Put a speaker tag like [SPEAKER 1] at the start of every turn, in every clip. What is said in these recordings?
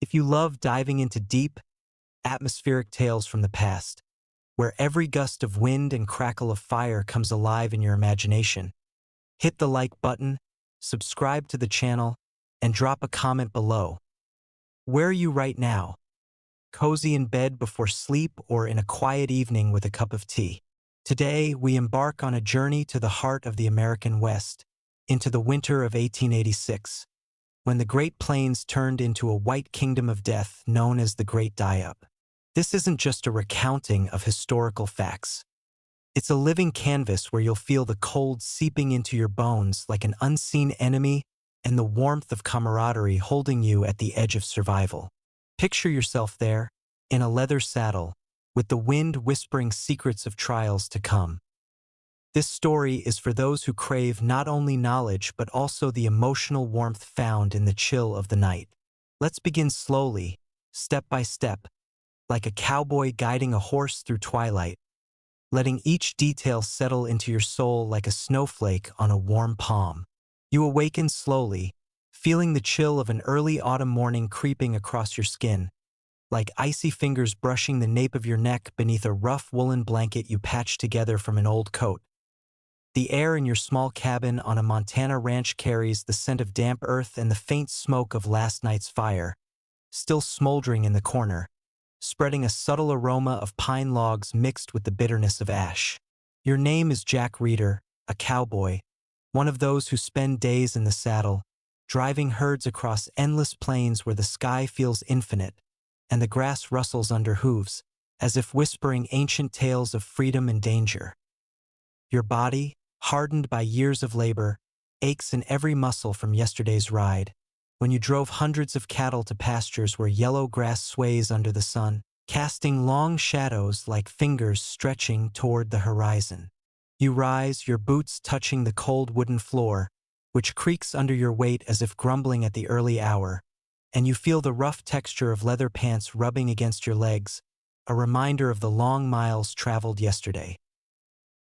[SPEAKER 1] If you love diving into deep, atmospheric tales from the past, where every gust of wind and crackle of fire comes alive in your imagination, hit the like button, subscribe to the channel, and drop a comment below. Where are you right now? Cozy in bed before sleep or in a quiet evening with a cup of tea? Today, we embark on a journey to the heart of the American West, into the winter of 1886, when the Great Plains turned into a white kingdom of death known as the Great Die-Up. This isn't just a recounting of historical facts. It's a living canvas where you'll feel the cold seeping into your bones like an unseen enemy and the warmth of camaraderie holding you at the edge of survival. Picture yourself there, in a leather saddle, with the wind whispering secrets of trials to come. This story is for those who crave not only knowledge but also the emotional warmth found in the chill of the night. Let's begin slowly, step by step, like a cowboy guiding a horse through twilight, letting each detail settle into your soul like a snowflake on a warm palm. You awaken slowly, feeling the chill of an early autumn morning creeping across your skin, like icy fingers brushing the nape of your neck beneath a rough woolen blanket you patched together from an old coat. The air in your small cabin on a Montana ranch carries the scent of damp earth and the faint smoke of last night's fire, still smoldering in the corner, spreading a subtle aroma of pine logs mixed with the bitterness of ash. Your name is Jack Reeder, a cowboy, one of those who spend days in the saddle, driving herds across endless plains where the sky feels infinite and the grass rustles under hooves, as if whispering ancient tales of freedom and danger. Your body, hardened by years of labor, aches in every muscle from yesterday's ride, when you drove hundreds of cattle to pastures where yellow grass sways under the sun, casting long shadows like fingers stretching toward the horizon. You rise, your boots touching the cold wooden floor, which creaks under your weight as if grumbling at the early hour, and you feel the rough texture of leather pants rubbing against your legs, a reminder of the long miles traveled yesterday.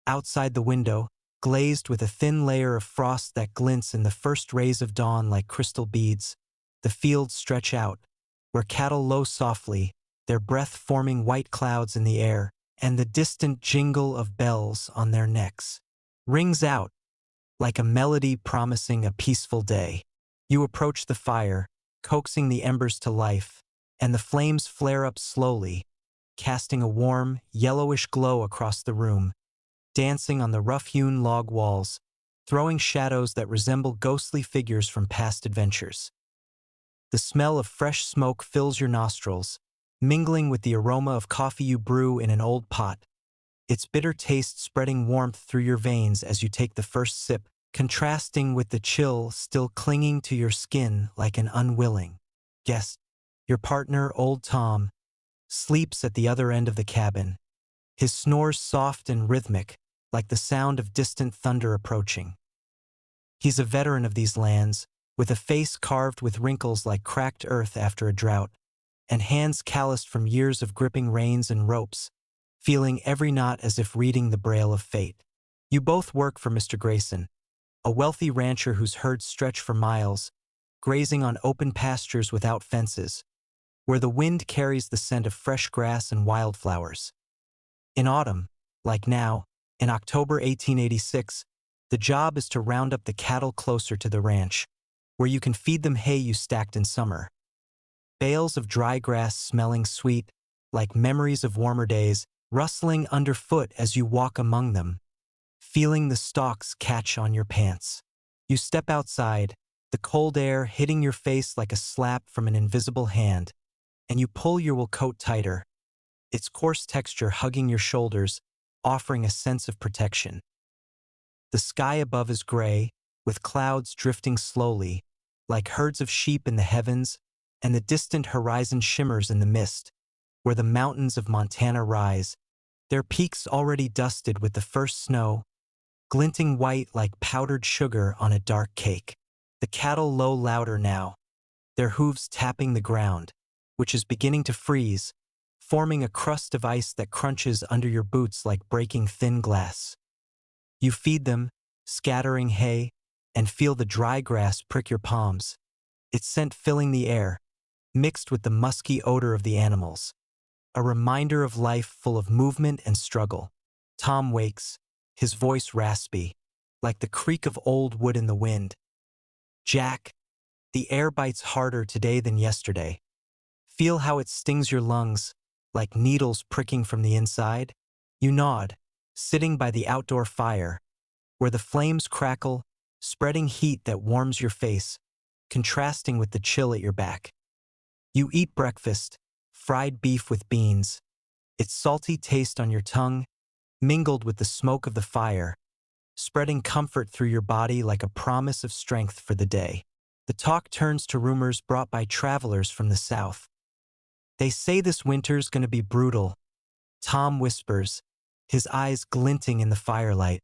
[SPEAKER 1] Outside the window, glazed with a thin layer of frost that glints in the first rays of dawn like crystal beads, the fields stretch out, where cattle low softly, their breath forming white clouds in the air, and the distant jingle of bells on their necks rings out like a melody promising a peaceful day. You approach the fire, coaxing the embers to life, and the flames flare up slowly, casting a warm, yellowish glow across the room, dancing on the rough-hewn log walls, throwing shadows that resemble ghostly figures from past adventures. The smell of fresh smoke fills your nostrils, mingling with the aroma of coffee you brew in an old pot, its bitter taste spreading warmth through your veins as you take the first sip, contrasting with the chill still clinging to your skin like an unwilling guest. Your partner, Old Tom, sleeps at the other end of the cabin, his snores soft and rhythmic, like the sound of distant thunder approaching. He's a veteran of these lands, with a face carved with wrinkles like cracked earth after a drought, and hands calloused from years of gripping reins and ropes, feeling every knot as if reading the braille of fate. You both work for Mr. Grayson, a wealthy rancher whose herds stretch for miles, grazing on open pastures without fences, where the wind carries the scent of fresh grass and wildflowers. In autumn, like now, in October 1886, the job is to round up the cattle closer to the ranch, where you can feed them hay you stacked in summer. Bales of dry grass smelling sweet, like memories of warmer days, rustling underfoot as you walk among them, feeling the stalks catch on your pants. You step outside, the cold air hitting your face like a slap from an invisible hand, and you pull your wool coat tighter, its coarse texture hugging your shoulders, offering a sense of protection. The sky above is gray, with clouds drifting slowly, like herds of sheep in the heavens, and the distant horizon shimmers in the mist, where the mountains of Montana rise, their peaks already dusted with the first snow, glinting white like powdered sugar on a dark cake. The cattle low louder now, their hooves tapping the ground, which is beginning to freeze, forming a crust of ice that crunches under your boots like breaking thin glass. You feed them, scattering hay, and feel the dry grass prick your palms, its scent filling the air, mixed with the musky odor of the animals. A reminder of life full of movement and struggle. Tom wakes, his voice raspy, like the creak of old wood in the wind. Jack, the air bites harder today than yesterday. Feel how it stings your lungs, like needles pricking from the inside? You nod, sitting by the outdoor fire, where the flames crackle, spreading heat that warms your face, contrasting with the chill at your back. You eat breakfast, fried beef with beans, its salty taste on your tongue, mingled with the smoke of the fire, spreading comfort through your body like a promise of strength for the day. The talk turns to rumors brought by travelers from the south. They say this winter's gonna be brutal, Tom whispers, his eyes glinting in the firelight,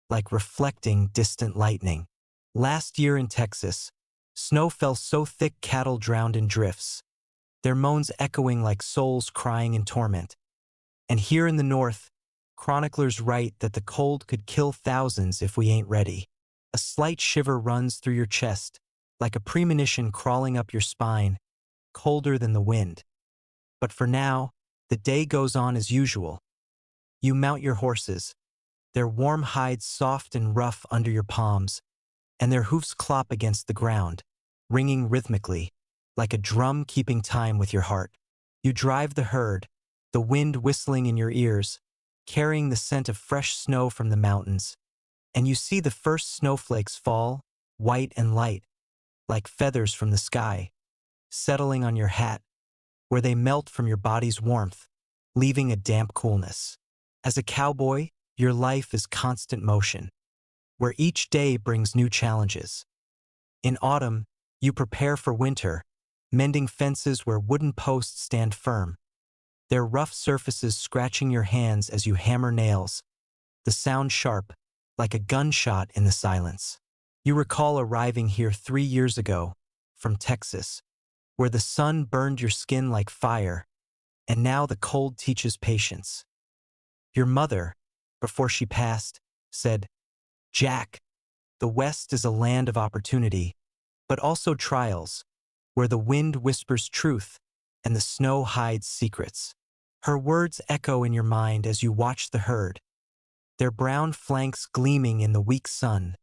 [SPEAKER 1] like reflecting distant lightning. Last year in Texas, snow fell so thick cattle drowned in drifts, their moans echoing like souls crying in torment. And here in the north, chroniclers write that the cold could kill thousands if we ain't ready. A slight shiver runs through your chest, like a premonition crawling up your spine, colder than the wind. But for now, the day goes on as usual. You mount your horses, their warm hides soft and rough under your palms, and their hoofs clop against the ground, ringing rhythmically, like a drum keeping time with your heart. You drive the herd, the wind whistling in your ears, carrying the scent of fresh snow from the mountains, and you see the first snowflakes fall, white and light, like feathers from the sky, settling on your hat, where they melt from your body's warmth, leaving a damp coolness. As a cowboy, your life is constant motion, where each day brings new challenges. In autumn, you prepare for winter, mending fences where wooden posts stand firm, their rough surfaces scratching your hands as you hammer nails, the sound sharp, like a gunshot in the silence. You recall arriving here 3 years ago, from Texas, where the sun burned your skin like fire, and now the cold teaches patience. Your mother, before she passed, said, "Jack, the West is a land of opportunity, but also trials, where the wind whispers truth and the snow hides secrets." Her words echo in your mind as you watch the herd, their brown flanks gleaming in the weak sun,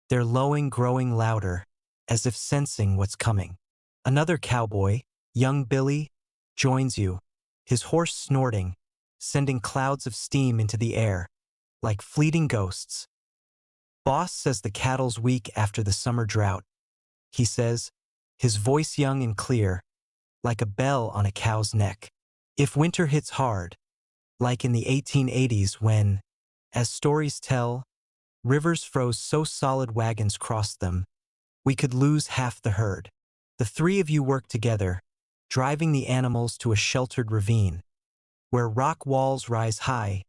[SPEAKER 1] their lowing growing louder, as if sensing what's coming. Another cowboy, young Billy, joins you, his horse snorting, sending clouds of steam into the air, like fleeting ghosts. "Boss says the cattle's weak after the summer drought," he says, his voice young and clear, like a bell on a cow's neck. "If winter hits hard, like in the 1880s when, as stories tell, rivers froze so solid wagons crossed them, we could lose half the herd. The three of you work together, driving the animals to a sheltered ravine, where rock walls rise high,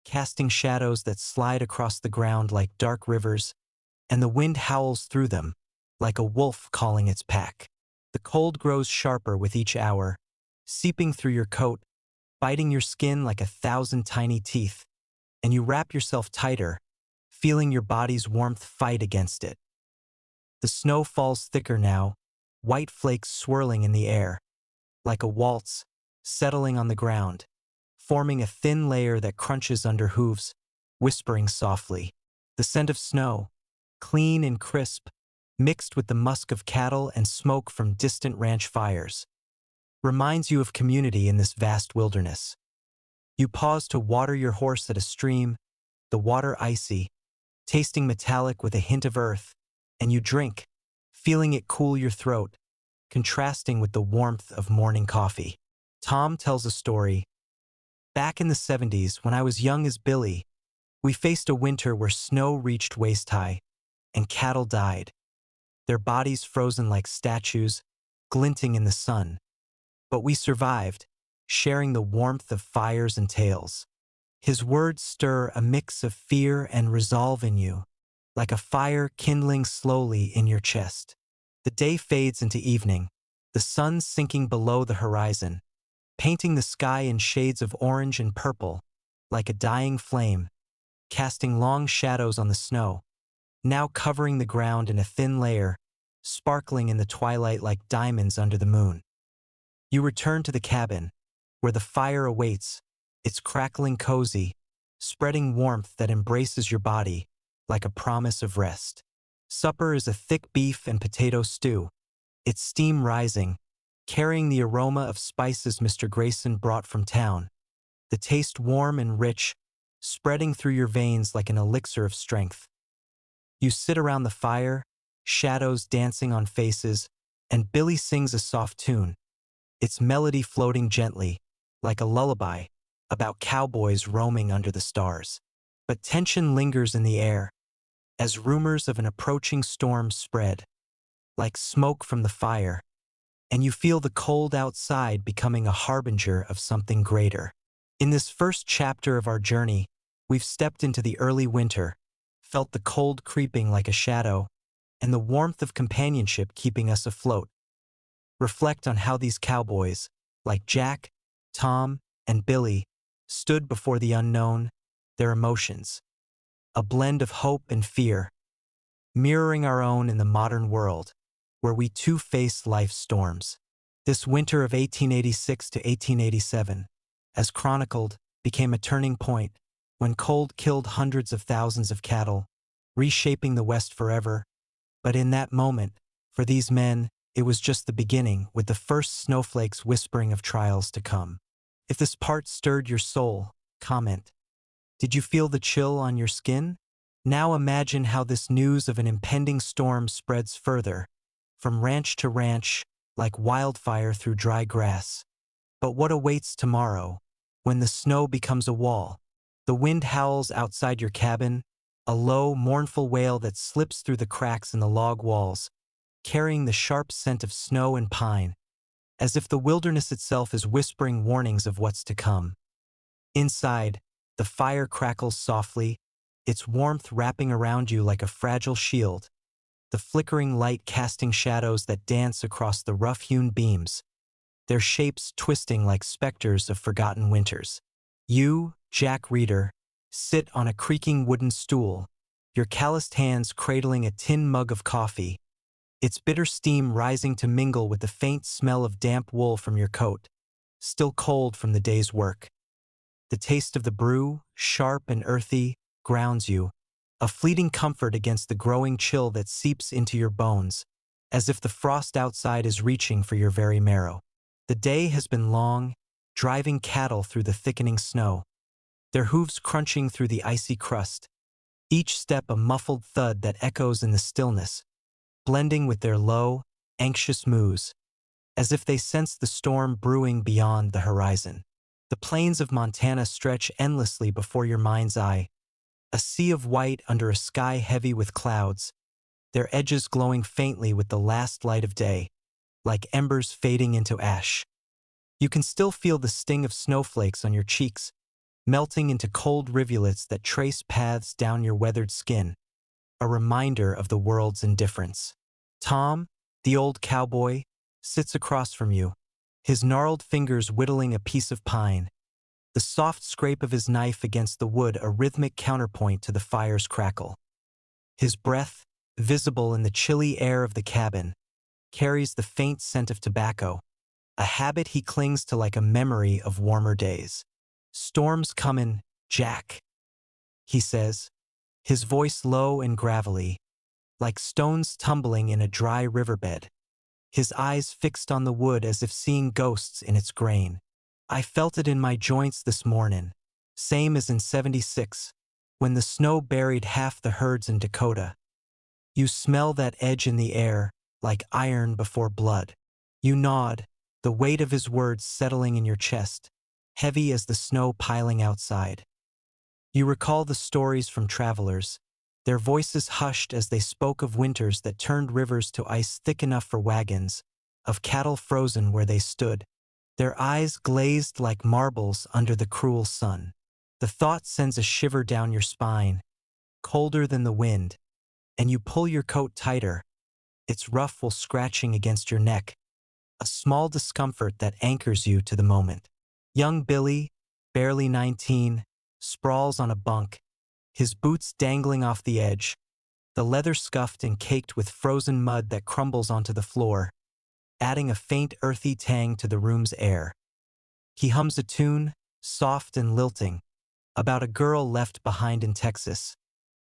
[SPEAKER 1] casting shadows that slide across the ground like dark rivers, and the wind howls through them, like a wolf calling its pack. The cold grows sharper with each hour, seeping through your coat, biting your skin like 1,000 tiny teeth, and you wrap yourself tighter, feeling your body's warmth fight against it. The snow falls thicker now, white flakes swirling in the air, like a waltz, settling on the ground, forming a thin layer that crunches under hooves, whispering softly. The scent of snow, clean and crisp, mixed with the musk of cattle and smoke from distant ranch fires, reminds you of community in this vast wilderness. You pause to water your horse at a stream, the water icy, tasting metallic with a hint of earth, and you drink, feeling it cool your throat, contrasting with the warmth of morning coffee. Tom tells a story. "Back in the 70s, when I was young as Billy, we faced a winter where snow reached waist-high, and cattle died, their bodies frozen like statues, glinting in the sun. But we survived, sharing the warmth of fires and tales." His words stir a mix of fear and resolve in you, like a fire kindling slowly in your chest. The day fades into evening, the sun sinking below the horizon, painting the sky in shades of orange and purple, like a dying flame, casting long shadows on the snow, now covering the ground in a thin layer, sparkling in the twilight like diamonds under the moon. You return to the cabin, where the fire awaits, its crackling cozy, spreading warmth that embraces your body like a promise of rest. Supper is a thick beef and potato stew, its steam rising, carrying the aroma of spices Mr. Grayson brought from town, the taste warm and rich, spreading through your veins like an elixir of strength. You sit around the fire, shadows dancing on faces, and Billy sings a soft tune, its melody floating gently, like a lullaby, about cowboys roaming under the stars. But tension lingers in the air, as rumors of an approaching storm spread, like smoke from the fire, and you feel the cold outside becoming a harbinger of something greater. In this first chapter of our journey, we've stepped into the early winter, felt the cold creeping like a shadow, and the warmth of companionship keeping us afloat. Reflect on how these cowboys, like Jack, Tom, and Billy, stood before the unknown, their emotions, a blend of hope and fear, mirroring our own in the modern world, where we too face life's storms. This winter of 1886 to 1887, as chronicled, became a turning point when cold killed hundreds of thousands of cattle, reshaping the West forever. But in that moment, for these men, it was just the beginning, with the first snowflakes whispering of trials to come. If this part stirred your soul, comment. Did you feel the chill on your skin? Now imagine how this news of an impending storm spreads further, from ranch to ranch, like wildfire through dry grass. But what awaits tomorrow, when the snow becomes a wall? The wind howls outside your cabin, a low, mournful wail that slips through the cracks in the log walls, carrying the sharp scent of snow and pine, as if the wilderness itself is whispering warnings of what's to come. Inside, the fire crackles softly, its warmth wrapping around you like a fragile shield, the flickering light casting shadows that dance across the rough-hewn beams, their shapes twisting like specters of forgotten winters. You, Jack Reeder, sit on a creaking wooden stool, your calloused hands cradling a tin mug of coffee, its bitter steam rising to mingle with the faint smell of damp wool from your coat, still cold from the day's work. The taste of the brew, sharp and earthy, grounds you, a fleeting comfort against the growing chill that seeps into your bones, as if the frost outside is reaching for your very marrow. The day has been long, driving cattle through the thickening snow, their hooves crunching through the icy crust, each step a muffled thud that echoes in the stillness, blending with their low, anxious moos, as if they sense the storm brewing beyond the horizon. The plains of Montana stretch endlessly before your mind's eye, a sea of white under a sky heavy with clouds, their edges glowing faintly with the last light of day, like embers fading into ash. You can still feel the sting of snowflakes on your cheeks, melting into cold rivulets that trace paths down your weathered skin, a reminder of the world's indifference. Tom, the old cowboy, sits across from you, his gnarled fingers whittling a piece of pine, the soft scrape of his knife against the wood a rhythmic counterpoint to the fire's crackle. His breath, visible in the chilly air of the cabin, carries the faint scent of tobacco, a habit he clings to like a memory of warmer days. "Storm's comin', Jack," he says, his voice low and gravelly, like stones tumbling in a dry riverbed, his eyes fixed on the wood as if seeing ghosts in its grain. "I felt it in my joints this mornin', same as in '76, when the snow buried half the herds in Dakota. You smell that edge in the air, like iron before blood." You nod, the weight of his words settling in your chest, heavy as the snow piling outside. You recall the stories from travelers, their voices hushed as they spoke of winters that turned rivers to ice thick enough for wagons, of cattle frozen where they stood, their eyes glazed like marbles under the cruel sun. The thought sends a shiver down your spine, colder than the wind, and you pull your coat tighter, its ruffle scratching against your neck, a small discomfort that anchors you to the moment. Young Billy, barely 19, sprawls on a bunk, his boots dangling off the edge, the leather scuffed and caked with frozen mud that crumbles onto the floor. adding a faint earthy tang to the room's air. He hums a tune, soft and lilting, about a girl left behind in Texas,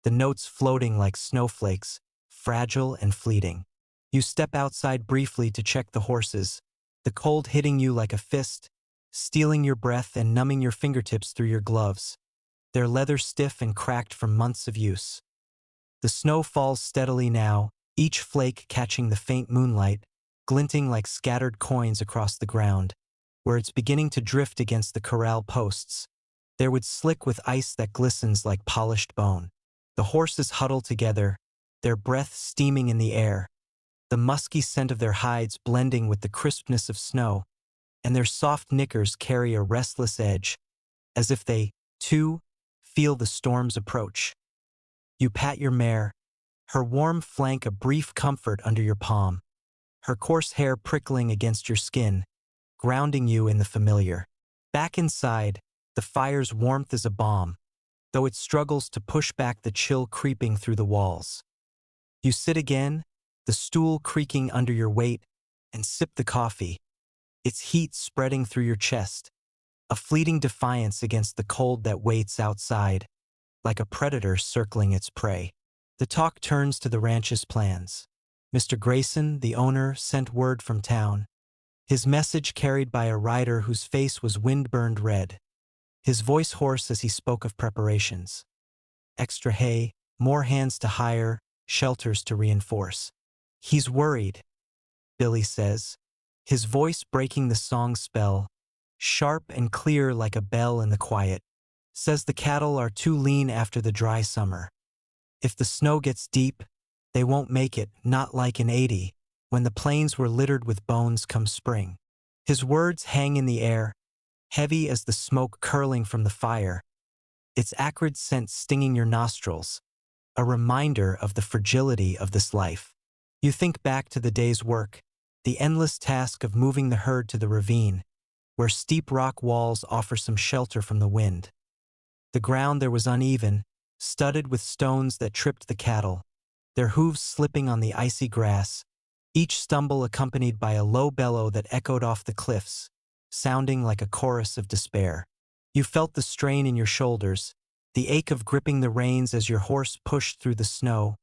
[SPEAKER 1] the notes floating like snowflakes, fragile and fleeting. You step outside briefly to check the horses, the cold hitting you like a fist, stealing your breath and numbing your fingertips through your gloves, their leather stiff and cracked from months of use. The snow falls steadily now, each flake catching the faint moonlight, glinting like scattered coins across the ground, where it's beginning to drift against the corral posts. There would slick with ice that glistens like polished bone. The horses huddle together, their breath steaming in the air, the musky scent of their hides blending with the crispness of snow, and their soft knickers carry a restless edge, as if they, too, feel the storm's approach. You pat your mare, her warm flank a brief comfort under your palm, her coarse hair prickling against your skin, grounding you in the familiar. Back inside, the fire's warmth is a balm, though it struggles to push back the chill creeping through the walls. You sit again, the stool creaking under your weight, and sip the coffee, its heat spreading through your chest, a fleeting defiance against the cold that waits outside, like a predator circling its prey. The talk turns to the ranch's plans. Mr. Grayson, the owner, sent word from town, his message carried by a rider whose face was wind-burned red, his voice hoarse as he spoke of preparations. Extra hay, more hands to hire, shelters to reinforce. He's worried, Billy says, his voice breaking the song spell, sharp and clear like a bell in the quiet. Says the cattle are too lean after the dry summer. If the snow gets deep, they won't make it, not like in '80, when the plains were littered with bones come spring. His words hang in the air, heavy as the smoke curling from the fire, its acrid scent stinging your nostrils, a reminder of the fragility of this life. You think back to the day's work, the endless task of moving the herd to the ravine, where steep rock walls offer some shelter from the wind. The ground there was uneven, studded with stones that tripped the cattle, their hooves slipping on the icy grass, each stumble accompanied by a low bellow that echoed off the cliffs, sounding like a chorus of despair. You felt the strain in your shoulders, the ache of gripping the reins as your horse pushed through the snow,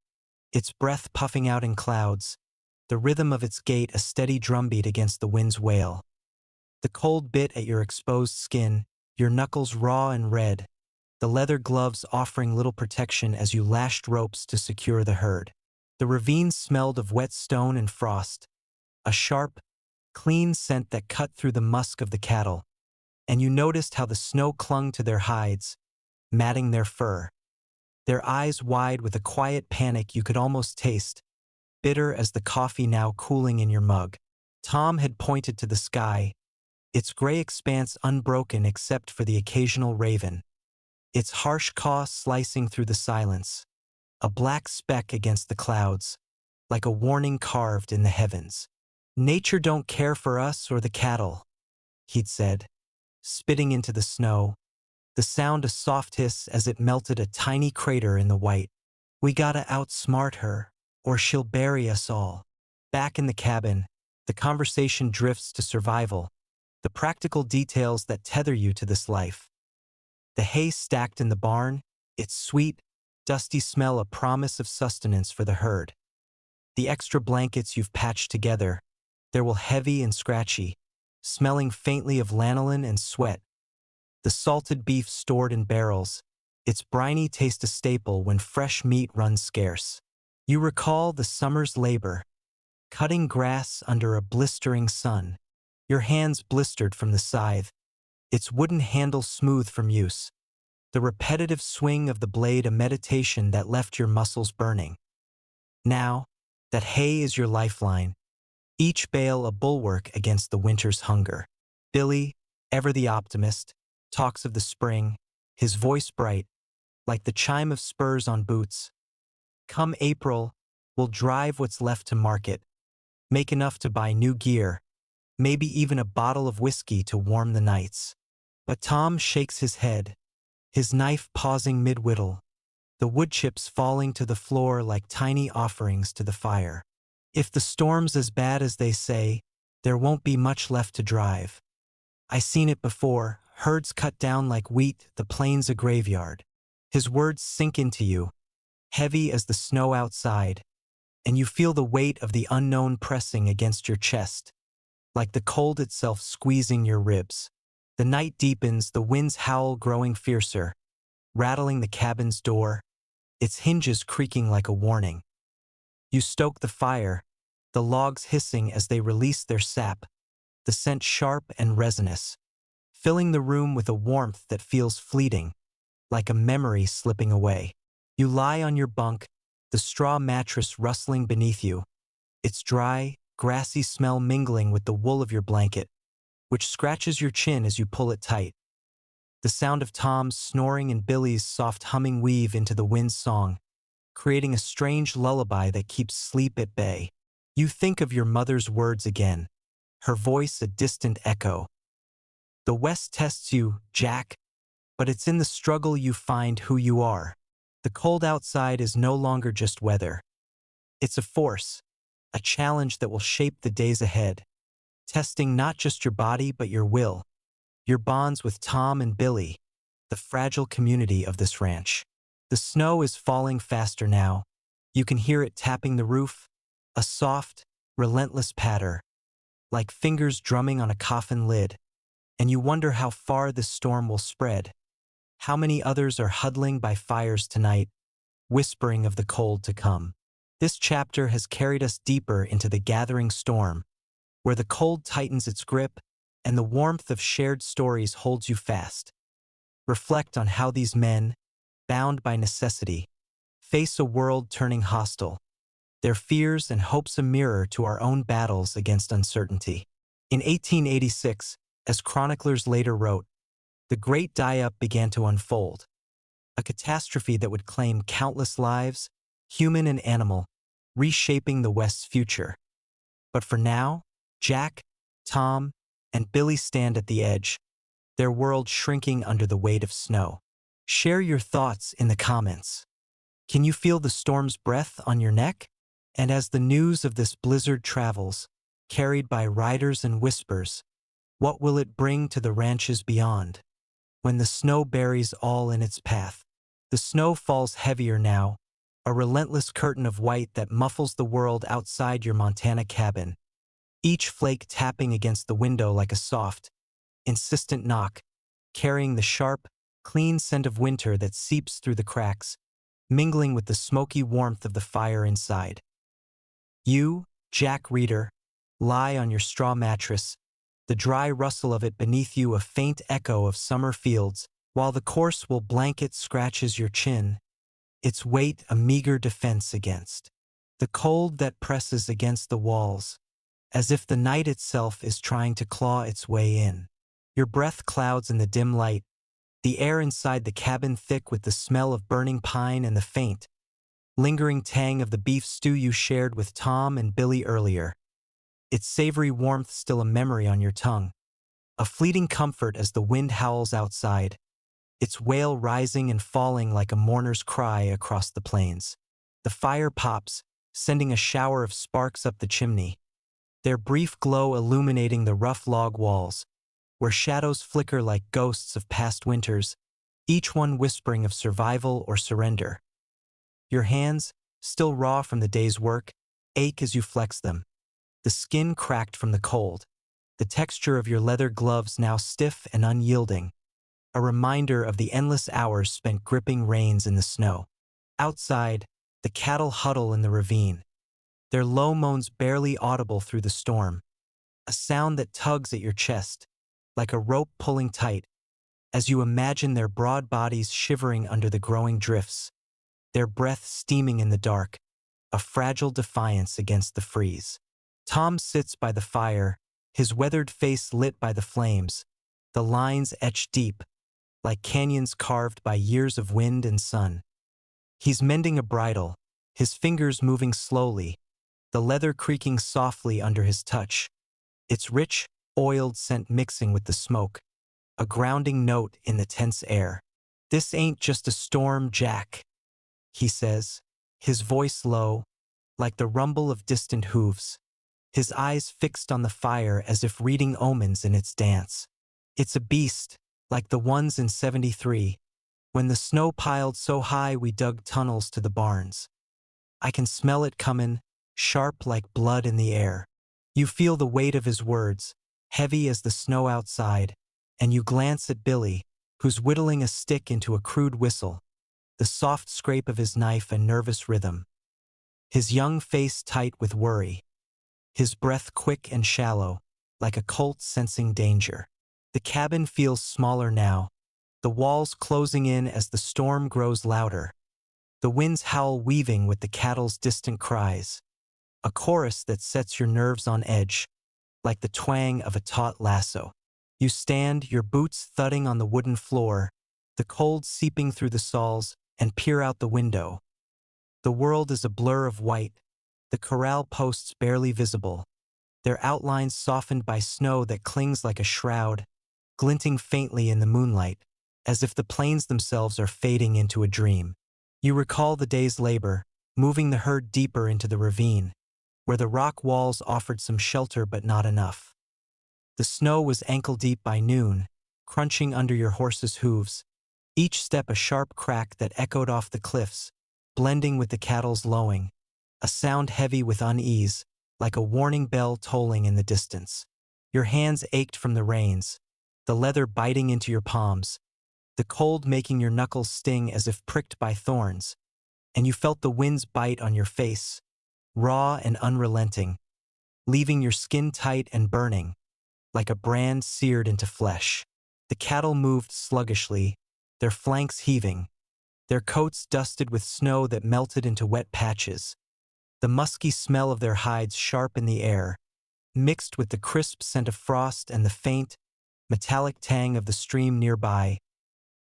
[SPEAKER 1] its breath puffing out in clouds, the rhythm of its gait a steady drumbeat against the wind's wail. The cold bit at your exposed skin, your knuckles raw and red, the leather gloves offering little protection as you lashed ropes to secure the herd. The ravine smelled of wet stone and frost, a sharp, clean scent that cut through the musk of the cattle, and you noticed how the snow clung to their hides, matting their fur. Their eyes wide with a quiet panic you could almost taste, bitter as the coffee now cooling in your mug. Tom had pointed to the sky, its gray expanse unbroken except for the occasional raven, its harsh caw slicing through the silence, a black speck against the clouds, like a warning carved in the heavens. "Nature don't care for us or the cattle," he'd said, spitting into the snow, the sound a soft hiss as it melted a tiny crater in the white. "We gotta outsmart her, or she'll bury us all." Back in the cabin, the conversation drifts to survival, the practical details that tether you to this life. The hay stacked in the barn, its sweet, dusty smell a promise of sustenance for the herd. The extra blankets you've patched together, they're wool heavy and scratchy, smelling faintly of lanolin and sweat. The salted beef stored in barrels, its briny taste a staple when fresh meat runs scarce. You recall the summer's labor, cutting grass under a blistering sun, your hands blistered from the scythe, its wooden handle smooth from use, the repetitive swing of the blade a meditation that left your muscles burning. Now, that hay is your lifeline, each bale a bulwark against the winter's hunger. Billy, ever the optimist, talks of the spring, his voice bright, like the chime of spurs on boots. "Come April, we'll drive what's left to market, make enough to buy new gear, maybe even a bottle of whiskey to warm the nights." But Tom shakes his head, his knife pausing mid-whittle, the wood chips falling to the floor like tiny offerings to the fire. "If the storm's as bad as they say, There won't be much left to drive. I seen it before, herds cut down like wheat, the plains a graveyard. His words sink into you, heavy as the snow outside, and you feel the weight of the unknown pressing against your chest, like the cold itself squeezing your ribs. The night deepens, the wind's howl growing fiercer, rattling the cabin's door, its hinges creaking like a warning. You stoke the fire, the logs hissing as they release their sap, the scent sharp and resinous, filling the room with a warmth that feels fleeting, like a memory slipping away. You lie on your bunk, the straw mattress rustling beneath you, its dry, grassy smell mingling with the wool of your blanket, which scratches your chin as you pull it tight. The sound of Tom's snoring and Billy's soft humming weave into the wind's song, creating a strange lullaby that keeps sleep at bay. You think of your mother's words again, her voice a distant echo. The West tests you, Jack, but it's in the struggle you find who you are. The cold outside is no longer just weather. It's a force, a challenge that will shape the days ahead, testing not just your body but your will, your bonds with Tom and Billy, the fragile community of this ranch. The snow is falling faster now. You can hear it tapping the roof, a soft, relentless patter, like fingers drumming on a coffin lid, and you wonder how far this storm will spread. How many others are huddling by fires tonight, whispering of the cold to come. This chapter has carried us deeper into the gathering storm, where the cold tightens its grip and the warmth of shared stories holds you fast. Reflect on how these men, bound by necessity, face a world turning hostile, their fears and hopes a mirror to our own battles against uncertainty. In 1886, as chroniclers later wrote, the Great Die-Up began to unfold, a catastrophe that would claim countless lives, human and animal, reshaping the West's future. But for now, Jack, Tom, and Billy stand at the edge, their world shrinking under the weight of snow. Share your thoughts in the comments. Can you feel the storm's breath on your neck? And as the news of this blizzard travels, carried by riders and whispers, what will it bring to the ranches beyond? When the snow buries all in its path, the snow falls heavier now, a relentless curtain of white that muffles the world outside your Montana cabin, each flake tapping against the window like a soft, insistent knock, carrying the sharp, clean scent of winter that seeps through the cracks, mingling with the smoky warmth of the fire inside. You, Jack reader, lie on your straw mattress, the dry rustle of it beneath you a faint echo of summer fields, while the coarse wool blanket scratches your chin, its weight a meager defense against the cold that presses against the walls, as if the night itself is trying to claw its way in. Your breath clouds in the dim light, the air inside the cabin thick with the smell of burning pine and the faint, lingering tang of the beef stew you shared with Tom and Billy earlier. Its savory warmth still a memory on your tongue, a fleeting comfort as the wind howls outside, its wail rising and falling like a mourner's cry across the plains. The fire pops, sending a shower of sparks up the chimney, their brief glow illuminating the rough log walls, where shadows flicker like ghosts of past winters, each one whispering of survival or surrender. Your hands, still raw from the day's work, ache as you flex them, the skin cracked from the cold, the texture of your leather gloves now stiff and unyielding, a reminder of the endless hours spent gripping reins in the snow. Outside, the cattle huddle in the ravine, their low moans barely audible through the storm, a sound that tugs at your chest, like a rope pulling tight, as you imagine their broad bodies shivering under the growing drifts, their breath steaming in the dark, a fragile defiance against the freeze. Tom sits by the fire, his weathered face lit by the flames, the lines etched deep, like canyons carved by years of wind and sun. He's mending a bridle, his fingers moving slowly, the leather creaking softly under his touch, its rich, oiled scent mixing with the smoke, a grounding note in the tense air. "This ain't just a storm, Jack," he says, his voice low, like the rumble of distant hooves. his eyes fixed on the fire as if reading omens in its dance. It's a beast, like the ones in 73, when the snow piled so high we dug tunnels to the barns. I can smell it comin', sharp like blood in the air. You feel the weight of his words, heavy as the snow outside, and you glance at Billy, who's whittling a stick into a crude whistle, the soft scrape of his knife and nervous rhythm. His young face tight with worry, his breath quick and shallow, like a colt sensing danger. The cabin feels smaller now, the walls closing in as the storm grows louder. The wind's howl weaving with the cattle's distant cries, a chorus that sets your nerves on edge, like the twang of a taut lasso. You stand, your boots thudding on the wooden floor, the cold seeping through the soles, and peer out the window. The world is a blur of white, the corral posts barely visible, their outlines softened by snow that clings like a shroud, glinting faintly in the moonlight, as if the plains themselves are fading into a dream. You recall the day's labor, moving the herd deeper into the ravine, where the rock walls offered some shelter but not enough. The snow was ankle-deep by noon, crunching under your horse's hooves, each step a sharp crack that echoed off the cliffs, blending with the cattle's lowing, a sound heavy with unease, like a warning bell tolling in the distance. Your hands ached from the reins, the leather biting into your palms, the cold making your knuckles sting as if pricked by thorns, and you felt the wind's bite on your face, raw and unrelenting, leaving your skin tight and burning, like a brand seared into flesh. The cattle moved sluggishly, their flanks heaving, their coats dusted with snow that melted into wet patches, the musky smell of their hides sharp in the air, mixed with the crisp scent of frost and the faint, metallic tang of the stream nearby,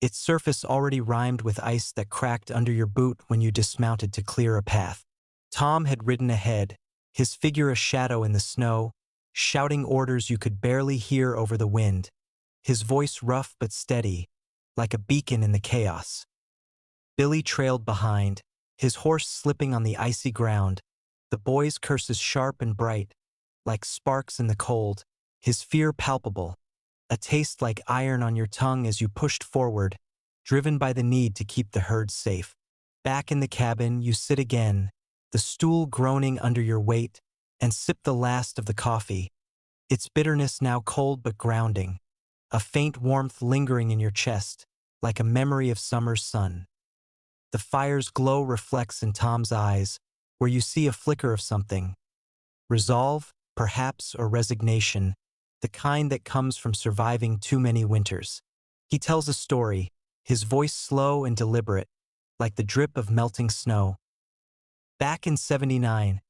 [SPEAKER 1] its surface already rimed with ice that cracked under your boot when you dismounted to clear a path. Tom had ridden ahead, his figure a shadow in the snow, shouting orders you could barely hear over the wind, his voice rough but steady, like a beacon in the chaos. Billy trailed behind, his horse slipping on the icy ground, the boy's curses sharp and bright, like sparks in the cold, his fear palpable, a taste like iron on your tongue as you pushed forward, driven by the need to keep the herd safe. Back in the cabin, you sit again, the stool groaning under your weight, and sip the last of the coffee, its bitterness now cold but grounding, a faint warmth lingering in your chest, like a memory of summer's sun. The fire's glow reflects in Tom's eyes, where you see a flicker of something. Resolve, perhaps, or resignation, the kind that comes from surviving too many winters. He tells a story, his voice slow and deliberate, like the drip of melting snow. Back in 79,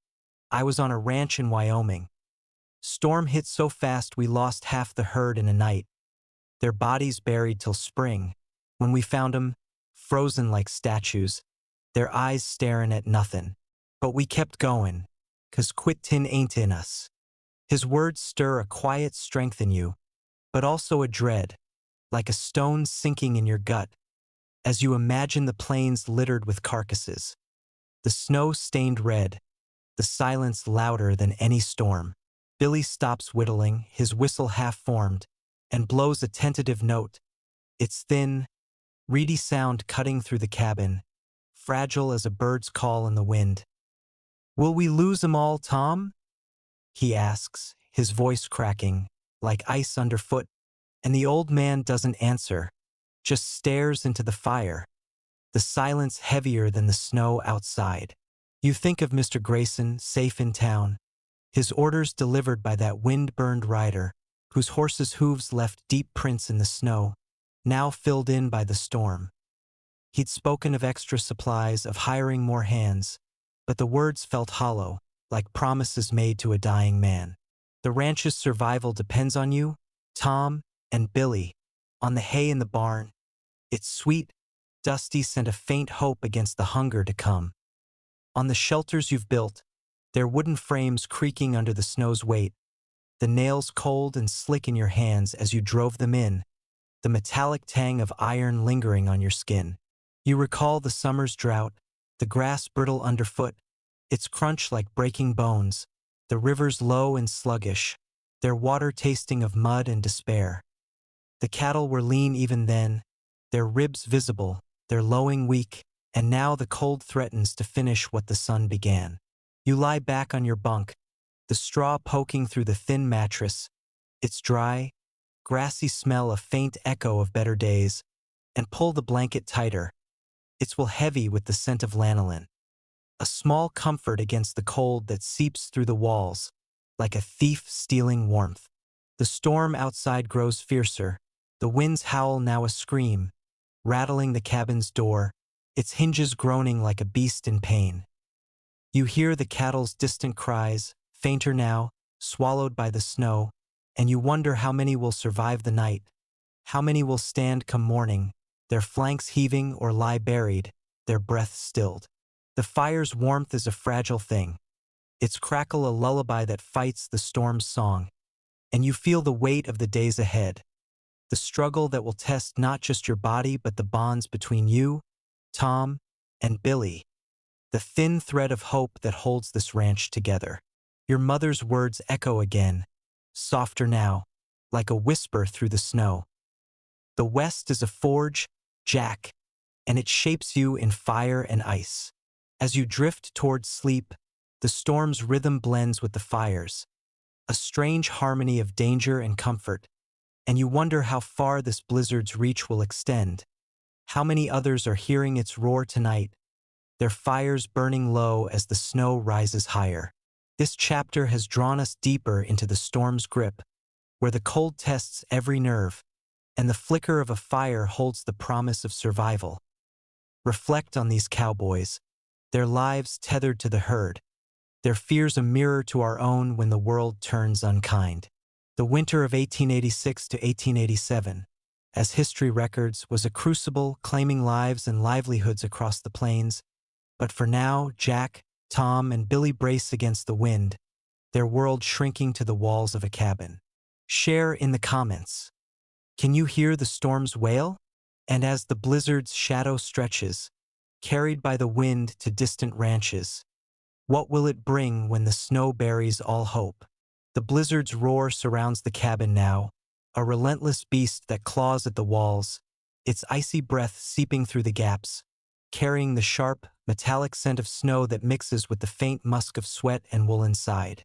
[SPEAKER 1] I was on a ranch in Wyoming. Storm hit so fast we lost half the herd in a night, their bodies buried till spring. When we found 'em, frozen like statues, their eyes staring at nothing. But we kept goin', 'cause quittin' ain't in us. His words stir a quiet strength in you, but also a dread, like a stone sinking in your gut, as you imagine the plains littered with carcasses. The snow stained red, the silence louder than any storm. Billy stops whittling, his whistle half-formed, and blows a tentative note, its thin, reedy sound cutting through the cabin, fragile as a bird's call in the wind. "Will we lose 'em all, Tom?" he asks, his voice cracking, like ice underfoot, and the old man doesn't answer, just stares into the fire, the silence heavier than the snow outside. You think of Mr. Grayson, safe in town, his orders delivered by that wind-burned rider, whose horse's hooves left deep prints in the snow, now filled in by the storm. He'd spoken of extra supplies, of hiring more hands, but the words felt hollow, like promises made to a dying man. The ranch's survival depends on you, Tom, and Billy, on the hay in the barn. Its sweet, dusty scent a faint hope against the hunger to come. On the shelters you've built, their wooden frames creaking under the snow's weight, the nails cold and slick in your hands as you drove them in, the metallic tang of iron lingering on your skin. You recall the summer's drought, the grass brittle underfoot, its crunch like breaking bones, the rivers low and sluggish, their water tasting of mud and despair. The cattle were lean even then, their ribs visible, their lowing weak, and now the cold threatens to finish what the sun began. You lie back on your bunk, the straw poking through the thin mattress, its dry, grassy smell a faint echo of better days, and pull the blanket tighter. It's well heavy with the scent of lanolin. A small comfort against the cold that seeps through the walls, like a thief stealing warmth. The storm outside grows fiercer, the winds howl now a scream, rattling the cabin's door, its hinges groaning like a beast in pain. You hear the cattle's distant cries, fainter now, swallowed by the snow, and you wonder how many will survive the night, how many will stand come morning, their flanks heaving or lie buried, their breath stilled. The fire's warmth is a fragile thing, its crackle a lullaby that fights the storm's song, and you feel the weight of the days ahead, the struggle that will test not just your body but the bonds between you, Tom, and Billy, the thin thread of hope that holds this ranch together. Your mother's words echo again, softer now, like a whisper through the snow. The West is a forge, Jack, and it shapes you in fire and ice. As you drift towards sleep, the storm's rhythm blends with the fire's, a strange harmony of danger and comfort, and you wonder how far this blizzard's reach will extend. How many others are hearing its roar tonight, their fires burning low as the snow rises higher. This chapter has drawn us deeper into the storm's grip, where the cold tests every nerve, and the flicker of a fire holds the promise of survival. Reflect on these cowboys, their lives tethered to the herd, their fears a mirror to our own when the world turns unkind. The winter of 1886 to 1887, as history records, was a crucible claiming lives and livelihoods across the plains, but for now, Jack, Tom, and Billy brace against the wind, their world shrinking to the walls of a cabin. Share in the comments. Can you hear the storm's wail? And as the blizzard's shadow stretches, carried by the wind to distant ranches, what will it bring when the snow buries all hope? The blizzard's roar surrounds the cabin now, a relentless beast that claws at the walls, its icy breath seeping through the gaps, carrying the sharp, metallic scent of snow that mixes with the faint musk of sweat and wool inside.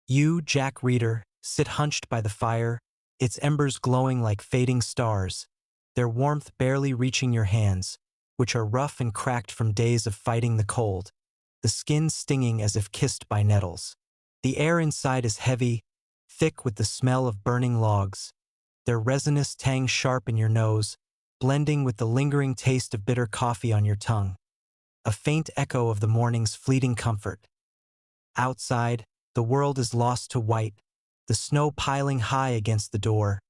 [SPEAKER 1] You, Jack Reader, sit hunched by the fire, its embers glowing like fading stars, their warmth barely reaching your hands, which are rough and cracked from days of fighting the cold, the skin stinging as if kissed by nettles. The air inside is heavy, thick with the smell of burning logs, their resinous tang sharp in your nose, blending with the lingering taste of bitter coffee on your tongue, a faint echo of the morning's fleeting comfort. Outside, the world is lost to white, the snow piling high against the door,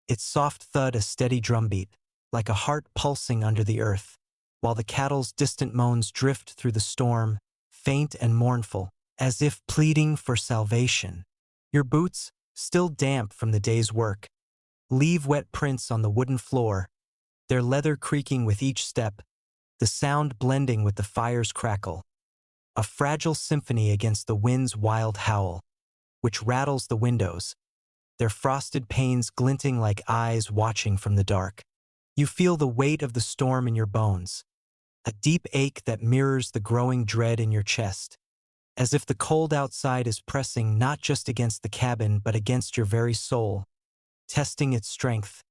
[SPEAKER 1] its soft thud a steady drumbeat, like a heart pulsing under the earth, while the cattle's distant moans drift through the storm, faint and mournful, as if pleading for salvation. Your boots, still damp from the day's work, leave wet prints on the wooden floor, their leather creaking with each step, the sound blending with the fire's crackle, a fragile symphony against the wind's wild howl, which rattles the windows, their frosted panes glinting like eyes watching from the dark. You feel the weight of the storm in your bones, a deep ache that mirrors the growing dread in your chest, as if the cold outside is pressing not just against the cabin but against your very soul, testing its strength,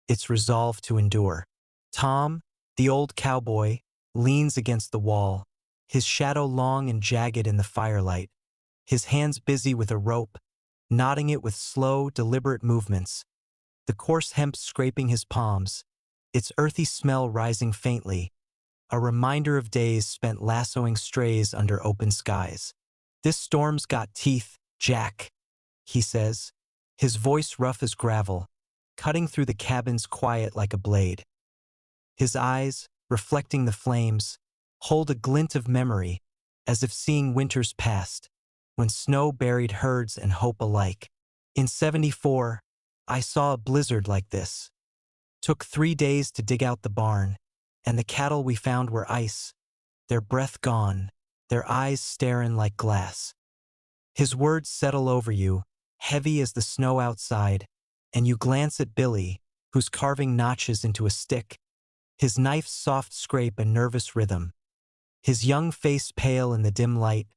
[SPEAKER 1] its resolve to endure. Tom, the old cowboy, leans against the wall, his shadow long and jagged in the firelight, his hands busy with a rope, knotting it with slow, deliberate movements, the coarse hemp scraping his palms, its earthy smell rising faintly, a reminder of days spent lassoing strays under open skies. "This storm's got teeth, Jack," he says, his voice rough as gravel, cutting through the cabin's quiet like a blade. His eyes, reflecting the flames, hold a glint of memory, as if seeing winters past, when snow buried herds and hope alike. "In '74, I saw a blizzard like this. Took 3 days to dig out the barn, and the cattle we found were ice, their breath gone, their eyes staring like glass. His words settle over you, heavy as the snow outside, and you glance at Billy, who's carving notches into a stick, his knife's soft scrape a nervous rhythm, his young face pale in the dim light,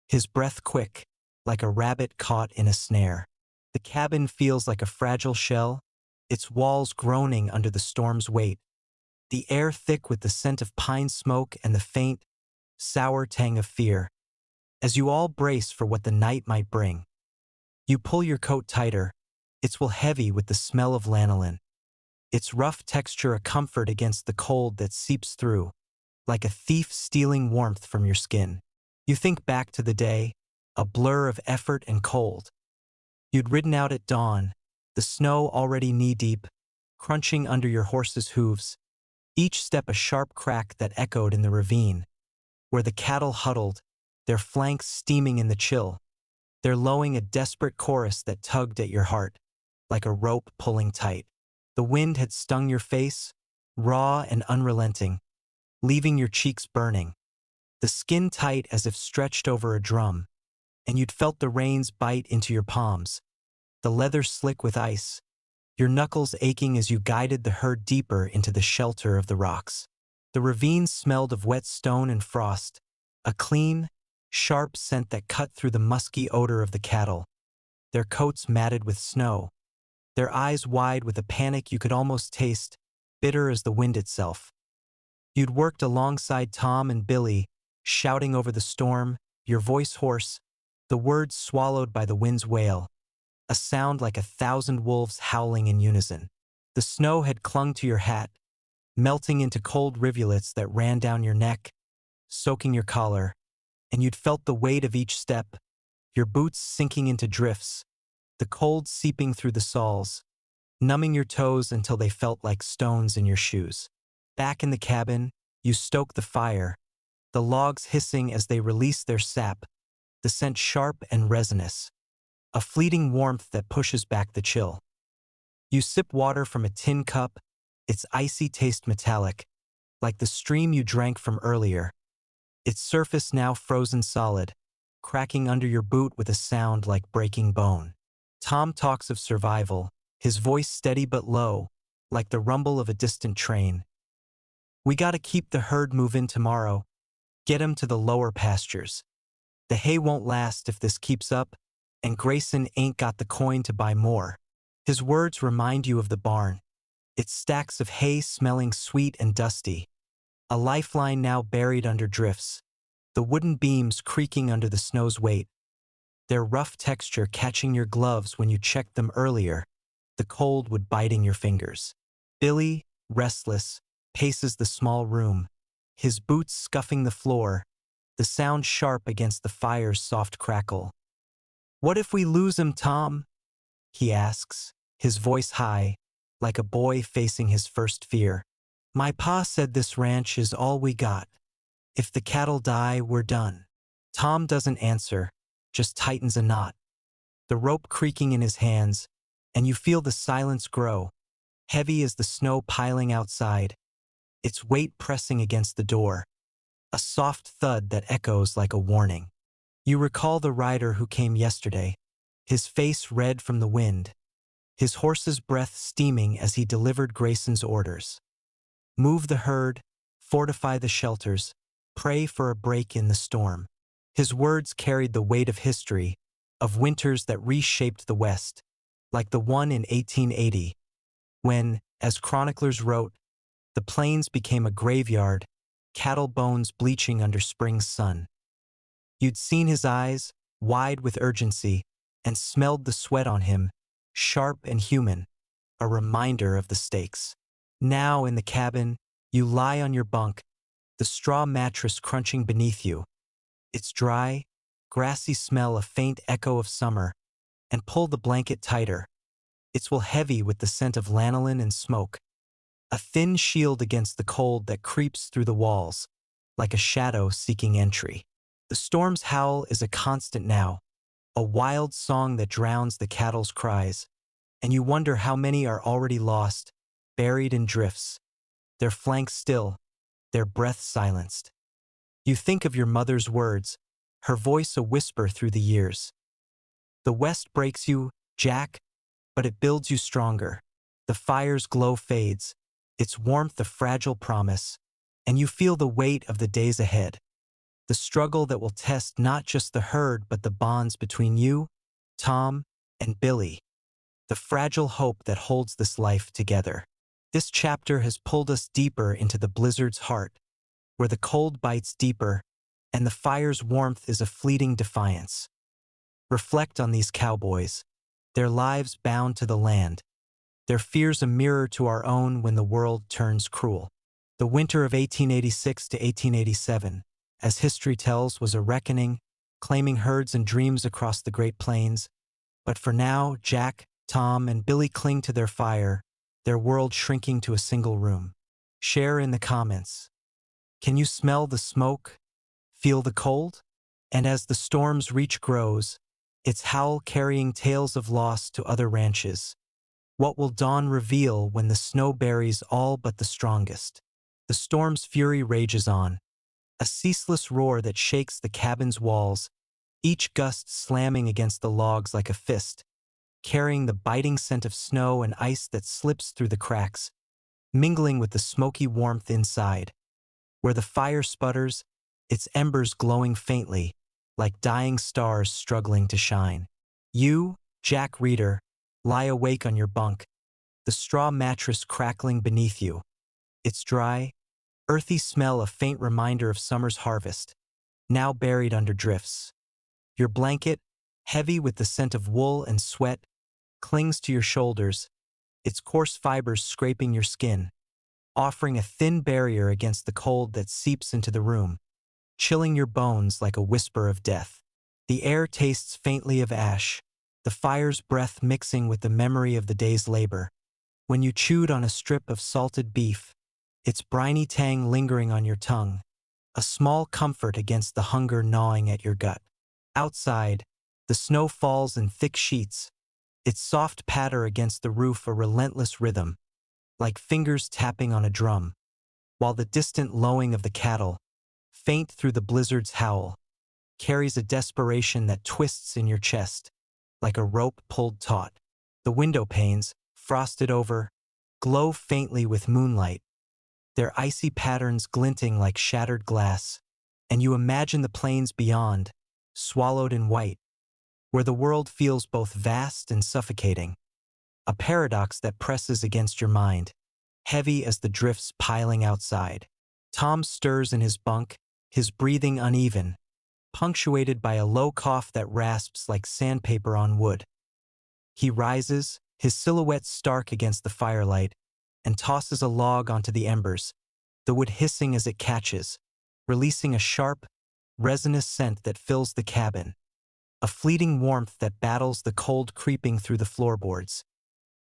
[SPEAKER 1] his breath quick, like a rabbit caught in a snare. The cabin feels like a fragile shell, its walls groaning under the storm's weight, the air thick with the scent of pine smoke and the faint, sour tang of fear. As you all brace for what the night might bring, you pull your coat tighter, its wool heavy with the smell of lanolin, its rough texture a comfort against the cold that seeps through, like a thief stealing warmth from your skin. You think back to the day, a blur of effort and cold. You'd ridden out at dawn, the snow already knee-deep, crunching under your horse's hooves, each step a sharp crack that echoed in the ravine, where the cattle huddled, their flanks steaming in the chill, their lowing a desperate chorus that tugged at your heart, like a rope pulling tight. The wind had stung your face, raw and unrelenting, leaving your cheeks burning, the skin tight as if stretched over a drum, and you'd felt the reins bite into your palms, the leather slick with ice, your knuckles aching as you guided the herd deeper into the shelter of the rocks. The ravine smelled of wet stone and frost, a clean, sharp scent that cut through the musky odor of the cattle, their coats matted with snow, their eyes wide with a panic you could almost taste, bitter as the wind itself. You'd worked alongside Tom and Billy, shouting over the storm, your voice hoarse, the words swallowed by the wind's wail, a sound like 1,000 wolves howling in unison. The snow had clung to your hat, melting into cold rivulets that ran down your neck, soaking your collar, and you'd felt the weight of each step, your boots sinking into drifts, the cold seeping through the soles, numbing your toes until they felt like stones in your shoes. Back in the cabin, you stoked the fire, the logs hissing as they released their sap, the scent sharp and resinous, a fleeting warmth that pushes back the chill. You sip water from a tin cup, its icy taste metallic, like the stream you drank from earlier, its surface now frozen solid, cracking under your boot with a sound like breaking bone. Tom talks of survival, his voice steady but low, like the rumble of a distant train. We gotta keep the herd moving tomorrow, get 'em to the lower pastures. The hay won't last if this keeps up, and Grayson ain't got the coin to buy more. His words remind you of the barn, its stacks of hay smelling sweet and dusty, a lifeline now buried under drifts, the wooden beams creaking under the snow's weight, their rough texture catching your gloves when you checked them earlier, the cold wood biting your fingers. Billy, restless, paces the small room, his boots scuffing the floor, the sound sharp against the fire's soft crackle. "What if we lose him, Tom?" he asks, his voice high, like a boy facing his first fear. "My pa said this ranch is all we got. If the cattle die, we're done." Tom doesn't answer, just tightens a knot, the rope creaking in his hands, and you feel the silence grow, heavy as the snow piling outside, its weight pressing against the door, a soft thud that echoes like a warning. You recall the rider who came yesterday, his face red from the wind, his horse's breath steaming as he delivered Grayson's orders. Move the herd, fortify the shelters, pray for a break in the storm. His words carried the weight of history, of winters that reshaped the West, like the one in 1880, when, as chroniclers wrote, the plains became a graveyard, cattle bones bleaching under spring's sun. You'd seen his eyes, wide with urgency, and smelled the sweat on him, sharp and human, a reminder of the stakes. Now in the cabin, you lie on your bunk, the straw mattress crunching beneath you, its dry, grassy smell a faint echo of summer, and pull the blanket tighter, its wool heavy with the scent of lanolin and smoke, a thin shield against the cold that creeps through the walls, like a shadow seeking entry. The storm's howl is a constant now, a wild song that drowns the cattle's cries, and you wonder how many are already lost, buried in drifts, their flanks still, their breath silenced. You think of your mother's words, her voice a whisper through the years. The west breaks you, Jack, but it builds you stronger. The fire's glow fades, its warmth a fragile promise, and you feel the weight of the days ahead. The struggle that will test not just the herd but the bonds between you, Tom, and Billy. The fragile hope that holds this life together. This chapter has pulled us deeper into the blizzard's heart, where the cold bites deeper, and the fire's warmth is a fleeting defiance. Reflect on these cowboys, their lives bound to the land, their fears a mirror to our own when the world turns cruel. The winter of 1886 to 1887, as history tells, was a reckoning, claiming herds and dreams across the Great Plains. But for now, Jack, Tom, and Billy cling to their fire, their world shrinking to a single room. Share in the comments. Can you smell the smoke? Feel the cold? And as the storm's reach grows, its howl carrying tales of loss to other ranches. What will dawn reveal when the snow buries all but the strongest? The storm's fury rages on, a ceaseless roar that shakes the cabin's walls, each gust slamming against the logs like a fist, carrying the biting scent of snow and ice that slips through the cracks, mingling with the smoky warmth inside. Where the fire sputters, its embers glowing faintly, like dying stars struggling to shine. You, Jack Reeder, lie awake on your bunk, the straw mattress crackling beneath you. Its dry, earthy smell a faint reminder of summer's harvest, now buried under drifts. Your blanket, heavy with the scent of wool and sweat, clings to your shoulders, its coarse fibers scraping your skin, offering a thin barrier against the cold that seeps into the room, chilling your bones like a whisper of death. The air tastes faintly of ash, the fire's breath mixing with the memory of the day's labor. When you chewed on a strip of salted beef, its briny tang lingering on your tongue, a small comfort against the hunger gnawing at your gut. Outside, the snow falls in thick sheets, its soft patter against the roof a relentless rhythm, like fingers tapping on a drum, while the distant lowing of the cattle, faint through the blizzard's howl, carries a desperation that twists in your chest, like a rope pulled taut. The window panes, frosted over, glow faintly with moonlight, their icy patterns glinting like shattered glass, and you imagine the plains beyond, swallowed in white, where the world feels both vast and suffocating, a paradox that presses against your mind, heavy as the drifts piling outside. Tom stirs in his bunk, his breathing uneven, punctuated by a low cough that rasps like sandpaper on wood. He rises, his silhouette stark against the firelight, and tosses a log onto the embers, the wood hissing as it catches, releasing a sharp, resinous scent that fills the cabin, a fleeting warmth that battles the cold creeping through the floorboards,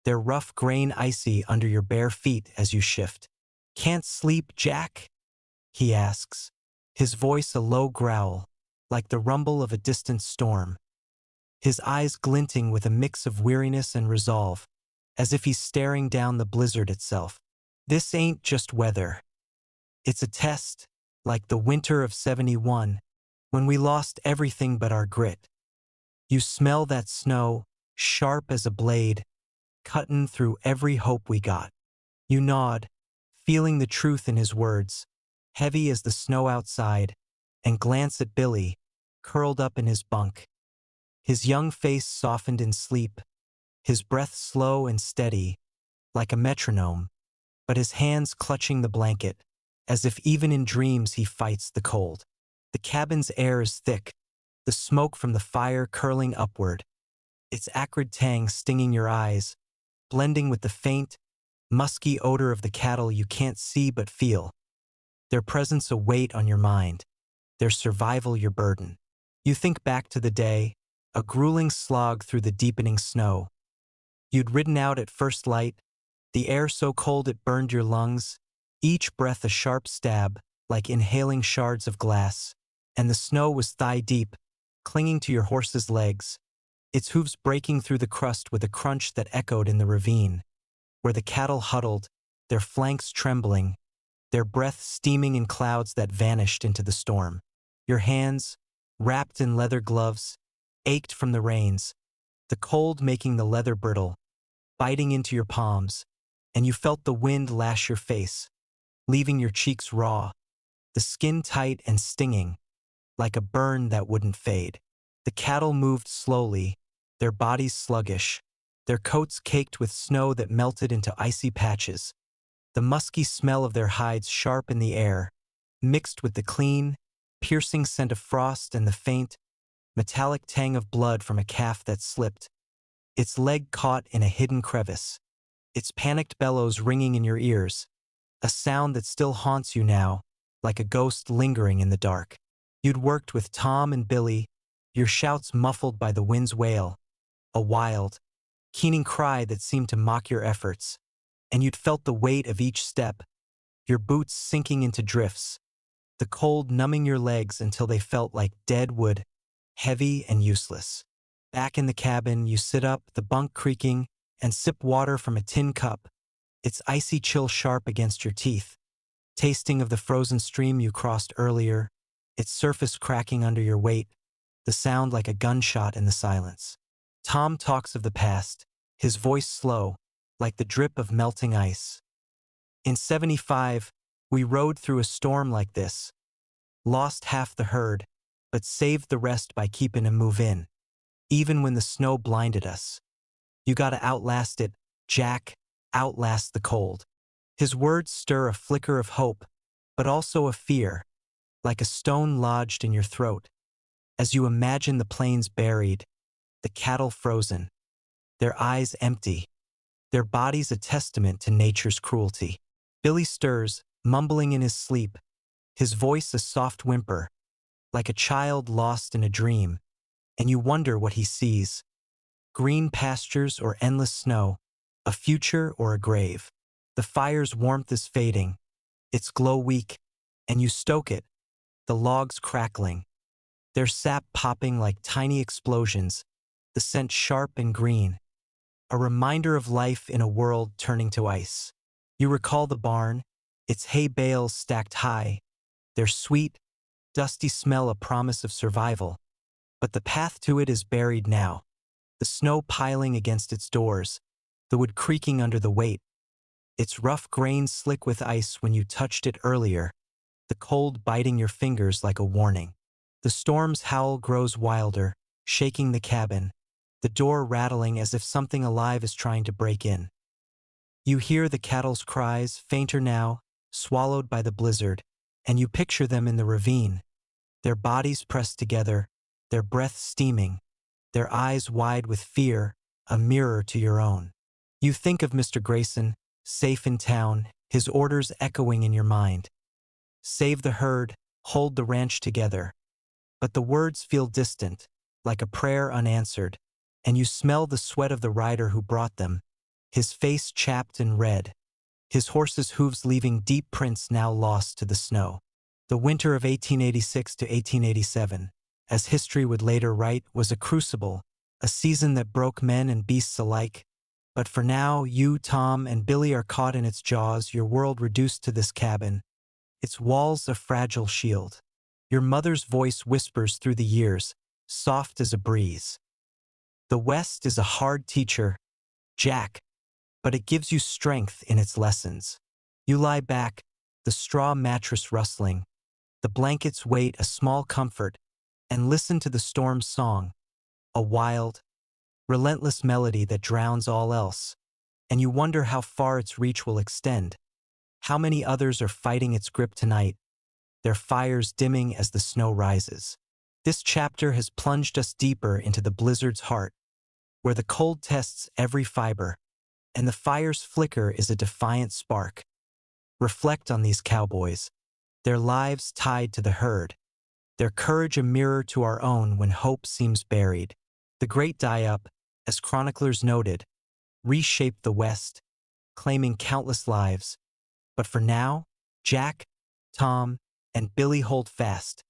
[SPEAKER 1] their rough grain icy under your bare feet as you shift. "Can't sleep, Jack?" he asks, his voice a low growl, like the rumble of a distant storm, his eyes glinting with a mix of weariness and resolve, as if he's staring down the blizzard itself. This ain't just weather. It's a test, like the winter of '71, when we lost everything but our grit. You smell that snow, sharp as a blade, cutting through every hope we got. You nod, feeling the truth in his words, heavy as the snow outside, and glance at Billy, curled up in his bunk. His young face softened in sleep, his breath slow and steady, like a metronome, but his hands clutching the blanket, as if even in dreams he fights the cold. The cabin's air is thick, the smoke from the fire curling upward, its acrid tang stinging your eyes, blending with the faint, musky odor of the cattle you can't see but feel, their presence a weight on your mind, their survival your burden. You think back to the day, a grueling slog through the deepening snow. You'd ridden out at first light, the air so cold it burned your lungs, each breath a sharp stab, like inhaling shards of glass, and the snow was thigh-deep, clinging to your horse's legs, its hooves breaking through the crust with a crunch that echoed in the ravine, where the cattle huddled, their flanks trembling, their breath steaming in clouds that vanished into the storm. Your hands, wrapped in leather gloves, ached from the rains, the cold making the leather brittle, biting into your palms, and you felt the wind lash your face, leaving your cheeks raw, the skin tight and stinging, like a burn that wouldn't fade. The cattle moved slowly, their bodies sluggish, their coats caked with snow that melted into icy patches, the musky smell of their hides sharp in the air, mixed with the clean, piercing scent of frost and the faint, metallic tang of blood from a calf that slipped, its leg caught in a hidden crevice, its panicked bellows ringing in your ears, a sound that still haunts you now, like a ghost lingering in the dark. You'd worked with Tom and Billy, your shouts muffled by the wind's wail, a wild, keening cry that seemed to mock your efforts, and you'd felt the weight of each step, your boots sinking into drifts, the cold numbing your legs until they felt like dead wood, heavy and useless. Back in the cabin, you sit up, the bunk creaking, and sip water from a tin cup, its icy chill sharp against your teeth, tasting of the frozen stream you crossed earlier, its surface cracking under your weight, the sound like a gunshot in the silence. Tom talks of the past, his voice slow, like the drip of melting ice. In '75, we rode through a storm like this, lost half the herd, but saved the rest by keeping 'em move in, even when the snow blinded us. You gotta outlast it, Jack, outlast the cold. His words stir a flicker of hope, but also a fear, like a stone lodged in your throat, as you imagine the plains buried, the cattle frozen, their eyes empty, their bodies a testament to nature's cruelty. Billy stirs, mumbling in his sleep, his voice a soft whimper, like a child lost in a dream, and you wonder what he sees. Green pastures or endless snow, a future or a grave. The fire's warmth is fading, its glow weak, and you stoke it, the logs crackling, their sap popping like tiny explosions, the scent sharp and green, a reminder of life in a world turning to ice. You recall the barn, its hay bales stacked high, their sweet, dusty smell a promise of survival, but the path to it is buried now, the snow piling against its doors, the wood creaking under the weight, its rough grains slick with ice when you touched it earlier, the cold biting your fingers like a warning. The storm's howl grows wilder, shaking the cabin, the door rattling as if something alive is trying to break in. You hear the cattle's cries, fainter now, swallowed by the blizzard, and you picture them in the ravine, their bodies pressed together, their breath steaming, their eyes wide with fear, a mirror to your own. You think of Mr. Grayson, safe in town, his orders echoing in your mind. Save the herd, hold the ranch together. But the words feel distant, like a prayer unanswered, and you smell the sweat of the rider who brought them, his face chapped and red, his horse's hooves leaving deep prints now lost to the snow. The winter of 1886 to 1887, as history would later write, was a crucible, a season that broke men and beasts alike. But for now, you, Tom, and Billy are caught in its jaws, your world reduced to this cabin, its walls a fragile shield. Your mother's voice whispers through the years, soft as a breeze. The West is a hard teacher, Jack, but it gives you strength in its lessons. You lie back, the straw mattress rustling, the blanket's weight a small comfort, and listen to the storm's song, a wild, relentless melody that drowns all else, and you wonder how far its reach will extend. How many others are fighting its grip tonight, their fires dimming as the snow rises. This chapter has plunged us deeper into the blizzard's heart, where the cold tests every fiber, and the fire's flicker is a defiant spark. Reflect on these cowboys, their lives tied to the herd, their courage a mirror to our own when hope seems buried. The Great Die-Up, as chroniclers noted, reshaped the West, claiming countless lives. But for now, Jack, Tom, and Billy hold fast,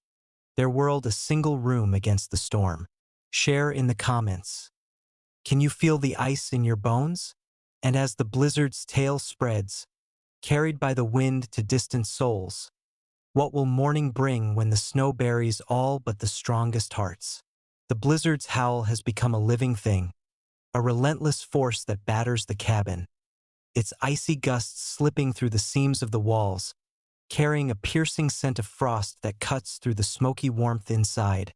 [SPEAKER 1] their world a single room against the storm. Share in the comments. Can you feel the ice in your bones? And as the blizzard's tail spreads, carried by the wind to distant souls, What will morning bring when the snow buries all but the strongest hearts? The blizzard's howl has become a living thing, a relentless force that batters the cabin, its icy gusts slipping through the seams of the walls, carrying a piercing scent of frost that cuts through the smoky warmth inside.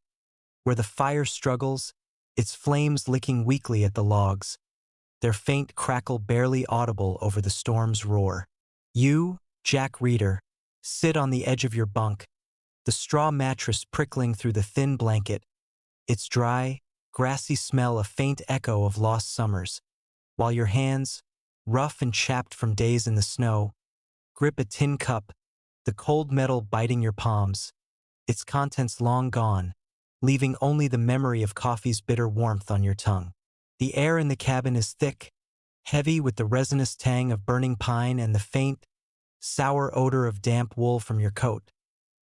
[SPEAKER 1] Where the fire struggles, its flames licking weakly at the logs, their faint crackle barely audible over the storm's roar. You, Jack Reeder, sit on the edge of your bunk, the straw mattress prickling through the thin blanket, its dry, grassy smell a faint echo of lost summers, while your hands, rough and chapped from days in the snow, grip a tin cup, the cold metal biting your palms, its contents long gone, leaving only the memory of coffee's bitter warmth on your tongue. The air in the cabin is thick, heavy with the resinous tang of burning pine and the faint, sour odor of damp wool from your coat.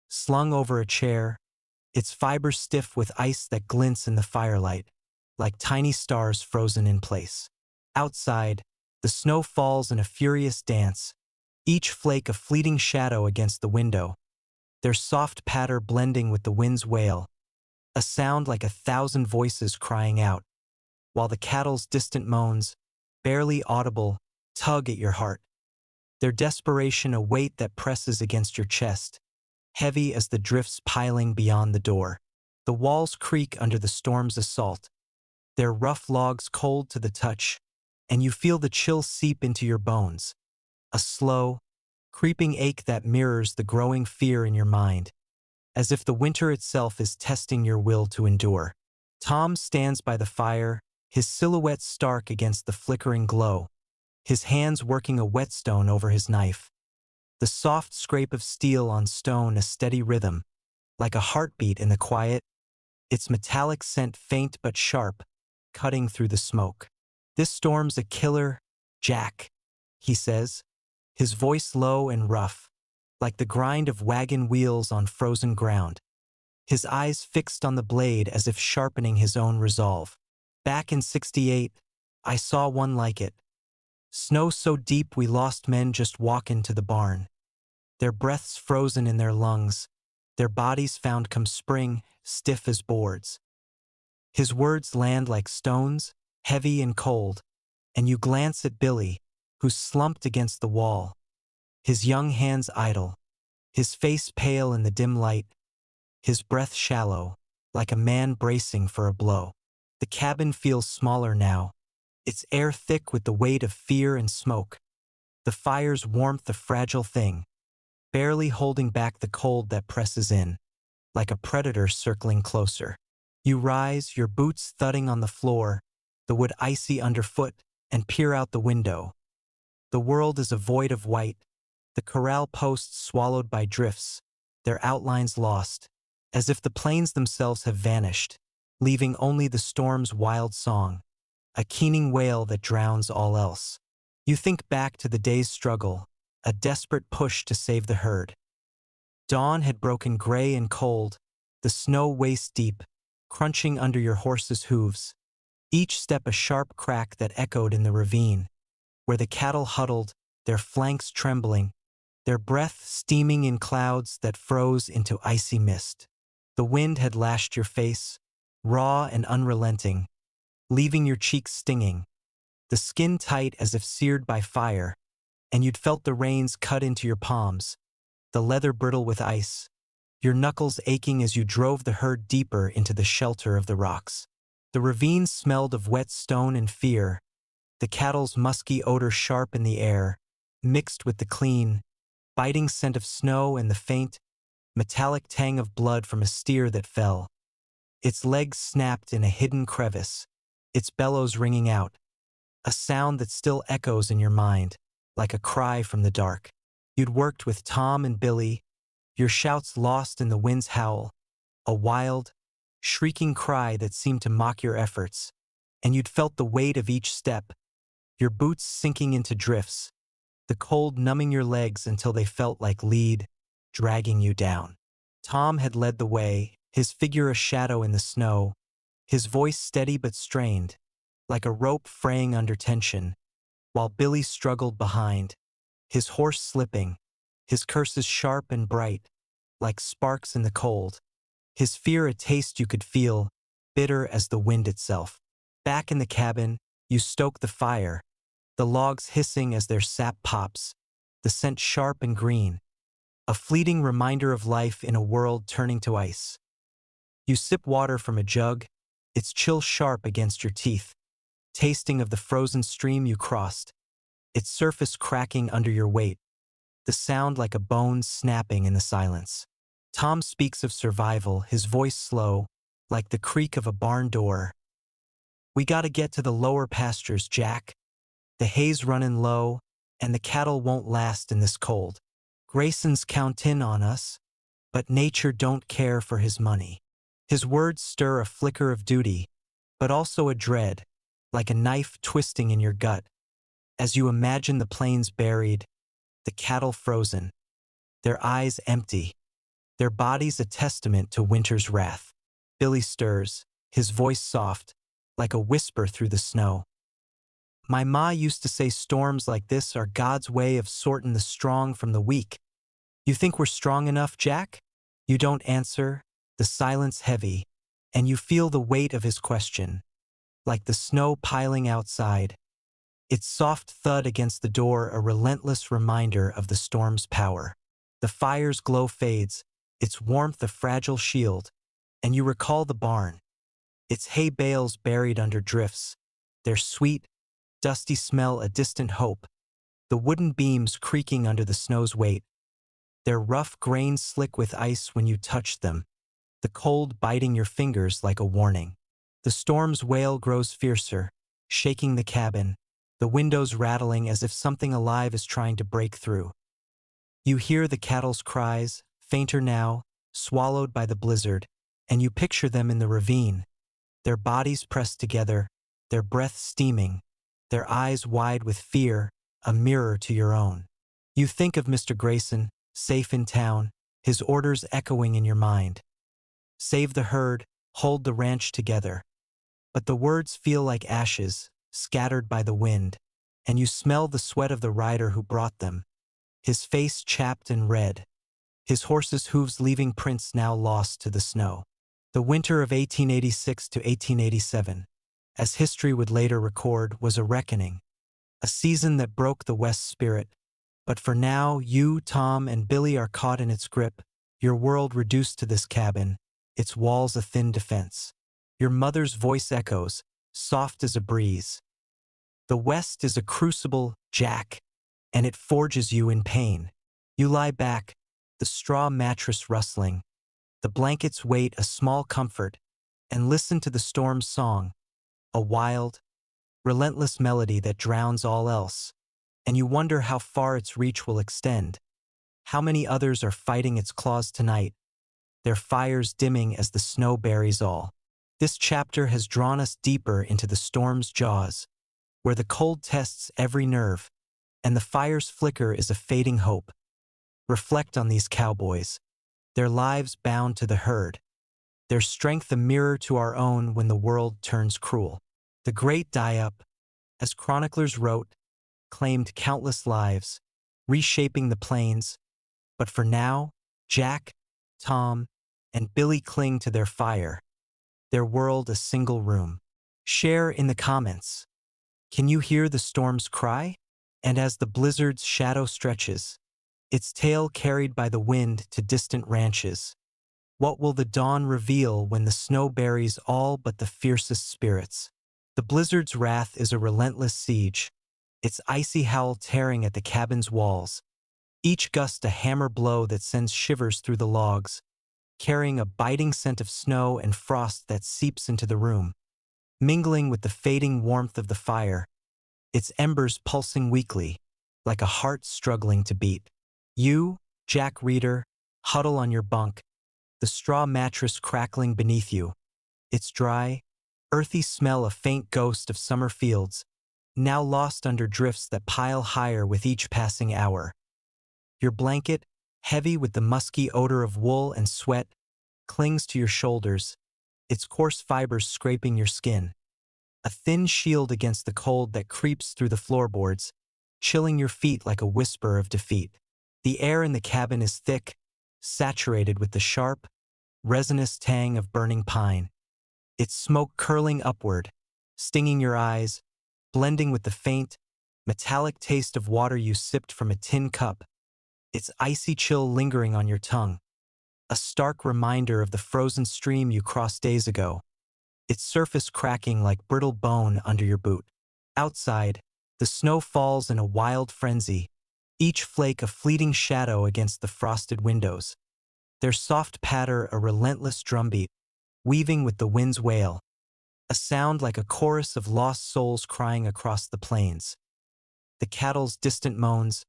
[SPEAKER 1] Slung over a chair, its fibers stiff with ice that glints in the firelight, like tiny stars frozen in place. Outside, the snow falls in a furious dance, each flake a fleeting shadow against the window, their soft patter blending with the wind's wail, a sound like 1,000 voices crying out, while the cattle's distant moans, barely audible, tug at your heart, their desperation a weight that presses against your chest, heavy as the drifts piling beyond the door. The walls creak under the storm's assault, their rough logs cold to the touch, and you feel the chill seep into your bones, a slow, creeping ache that mirrors the growing fear in your mind, as if the winter itself is testing your will to endure. Tom stands by the fire, his silhouette stark against the flickering glow, his hands working a whetstone over his knife. The soft scrape of steel on stone a steady rhythm, like a heartbeat in the quiet, its metallic scent faint but sharp, cutting through the smoke. "This storm's a killer, Jack," he says, his voice low and rough, like the grind of wagon wheels on frozen ground, his eyes fixed on the blade as if sharpening his own resolve. "Back in '68, I saw one like it. Snow so deep we lost men just walkin' to the barn. Their breaths frozen in their lungs, their bodies found come spring, stiff as boards." His words land like stones, heavy and cold, and you glance at Billy, who's slumped against the wall, his young hands idle, his face pale in the dim light, his breath shallow, like a man bracing for a blow. The cabin feels smaller now, its air thick with the weight of fear and smoke, the fire's warmth a fragile thing, barely holding back the cold that presses in, like a predator circling closer. You rise, your boots thudding on the floor, the wood icy underfoot, and peer out the window. The world is a void of white, the corral posts swallowed by drifts, their outlines lost, as if the plains themselves have vanished, leaving only the storm's wild song, a keening wail that drowns all else. You think back to the day's struggle, a desperate push to save the herd. Dawn had broken gray and cold, the snow waist-deep, crunching under your horse's hooves, each step a sharp crack that echoed in the ravine, where the cattle huddled, their flanks trembling, their breath steaming in clouds that froze into icy mist. The wind had lashed your face, raw and unrelenting, leaving your cheeks stinging, the skin tight as if seared by fire, and you'd felt the reins cut into your palms, the leather brittle with ice, your knuckles aching as you drove the herd deeper into the shelter of the rocks. The ravine smelled of wet stone and fear, the cattle's musky odor sharp in the air, mixed with the clean, biting scent of snow and the faint, metallic tang of blood from a steer that fell. Its legs snapped in a hidden crevice, its bellows ringing out, a sound that still echoes in your mind, like a cry from the dark. You'd worked with Tom and Billy, your shouts lost in the wind's howl, a wild, shrieking cry that seemed to mock your efforts, and you'd felt the weight of each step, your boots sinking into drifts, the cold numbing your legs until they felt like lead, dragging you down. Tom had led the way, his figure a shadow in the snow, his voice steady but strained, like a rope fraying under tension, while Billy struggled behind, his horse slipping, his curses sharp and bright, like sparks in the cold. His fear a taste you could feel, bitter as the wind itself. Back in the cabin, you stoke the fire, the logs hissing as their sap pops, the scent sharp and green, a fleeting reminder of life in a world turning to ice. You sip water from a jug, its chill sharp against your teeth, tasting of the frozen stream you crossed, its surface cracking under your weight, the sound like a bone snapping in the silence. Tom speaks of survival, his voice slow, like the creak of a barn door. We gotta get to the lower pastures, Jack. The hay's running low, and the cattle won't last in this cold. Grayson's countin' on us, but nature don't care for his money. His words stir a flicker of duty, but also a dread, like a knife twisting in your gut, as you imagine the plains buried, the cattle frozen, their eyes empty, their bodies a testament to winter's wrath. Billy stirs, his voice soft, like a whisper through the snow. My ma used to say storms like this are God's way of sorting the strong from the weak. You think we're strong enough, Jack? You don't answer, the silence heavy, and you feel the weight of his question, like the snow piling outside. Its soft thud against the door a relentless reminder of the storm's power. The fire's glow fades, its warmth a fragile shield, and you recall the barn, its hay bales buried under drifts, their sweet, dusty smell a distant hope, the wooden beams creaking under the snow's weight, their rough grains slick with ice when you touched them, the cold biting your fingers like a warning. The storm's wail grows fiercer, shaking the cabin, the windows rattling as if something alive is trying to break through. You hear the cattle's cries, fainter now, swallowed by the blizzard, and you picture them in the ravine, their bodies pressed together, their breath steaming, their eyes wide with fear, a mirror to your own. You think of Mr. Grayson, safe in town, his orders echoing in your mind. Save the herd, hold the ranch together. But the words feel like ashes, scattered by the wind, and you smell the sweat of the rider who brought them, his face chapped and red, his horse's hooves leaving prints now lost to the snow. The winter of 1886 to 1887, as history would later record, was a reckoning, a season that broke the West's spirit. But for now, you, Tom, and Billy are caught in its grip, your world reduced to this cabin, its walls a thin defense. Your mother's voice echoes, soft as a breeze. The West is a crucible, Jack, and it forges you in pain. You lie back, the straw mattress rustling, the blanket's weight a small comfort, and listen to the storm's song, a wild, relentless melody that drowns all else, and you wonder how far its reach will extend. How many others are fighting its claws tonight, their fires dimming as the snow buries all. This chapter has drawn us deeper into the storm's jaws, where the cold tests every nerve, and the fire's flicker is a fading hope. Reflect on these cowboys, their lives bound to the herd, their strength a mirror to our own when the world turns cruel. The Great Die-Up, as chroniclers wrote, claimed countless lives, reshaping the plains, but for now, Jack, Tom, and Billy cling to their fire, their world a single room. Share in the comments. Can you hear the storm's cry? And as the blizzard's shadow stretches, its tail carried by the wind to distant ranches, what will the dawn reveal when the snow buries all but the fiercest spirits? The blizzard's wrath is a relentless siege, its icy howl tearing at the cabin's walls, each gust a hammer blow that sends shivers through the logs, carrying a biting scent of snow and frost that seeps into the room. Mingling with the fading warmth of the fire, its embers pulsing weakly, like a heart struggling to beat. You, Jack Reader, huddle on your bunk, the straw mattress crackling beneath you, its dry, earthy smell a faint ghost of summer fields, now lost under drifts that pile higher with each passing hour. Your blanket, heavy with the musky odor of wool and sweat, clings to your shoulders, its coarse fibers scraping your skin. A thin shield against the cold that creeps through the floorboards, chilling your feet like a whisper of defeat. The air in the cabin is thick, saturated with the sharp, resinous tang of burning pine. Its smoke curling upward, stinging your eyes, blending with the faint, metallic taste of water you sipped from a tin cup, its icy chill lingering on your tongue, a stark reminder of the frozen stream you crossed days ago, its surface cracking like brittle bone under your boot. Outside, the snow falls in a wild frenzy, each flake a fleeting shadow against the frosted windows, their soft patter a relentless drumbeat, weaving with the wind's wail, a sound like a chorus of lost souls crying across the plains. The cattle's distant moans,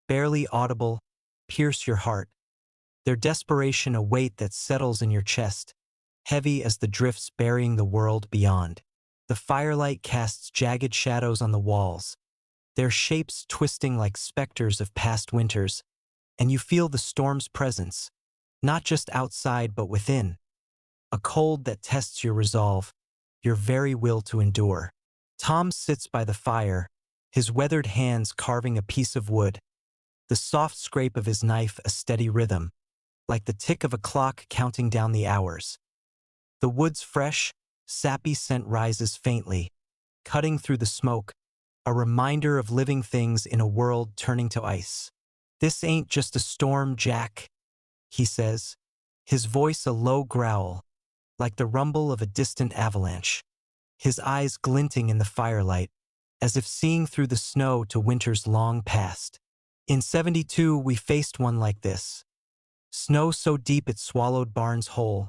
[SPEAKER 1] barely audible, pierce your heart, their desperation a weight that settles in your chest, heavy as the drifts burying the world beyond. The firelight casts jagged shadows on the walls, their shapes twisting like specters of past winters, and you feel the storm's presence, not just outside but within, a cold that tests your resolve, your very will to endure. Tom sits by the fire, his weathered hands carving a piece of wood, the soft scrape of his knife a steady rhythm, like the tick of a clock counting down the hours. The wood's fresh, sappy scent rises faintly, cutting through the smoke, a reminder of living things in a world turning to ice. "This ain't just a storm, Jack," he says, his voice a low growl, like the rumble of a distant avalanche, his eyes glinting in the firelight, as if seeing through the snow to winters long past. "In '72 we faced one like this. Snow so deep it swallowed barns whole,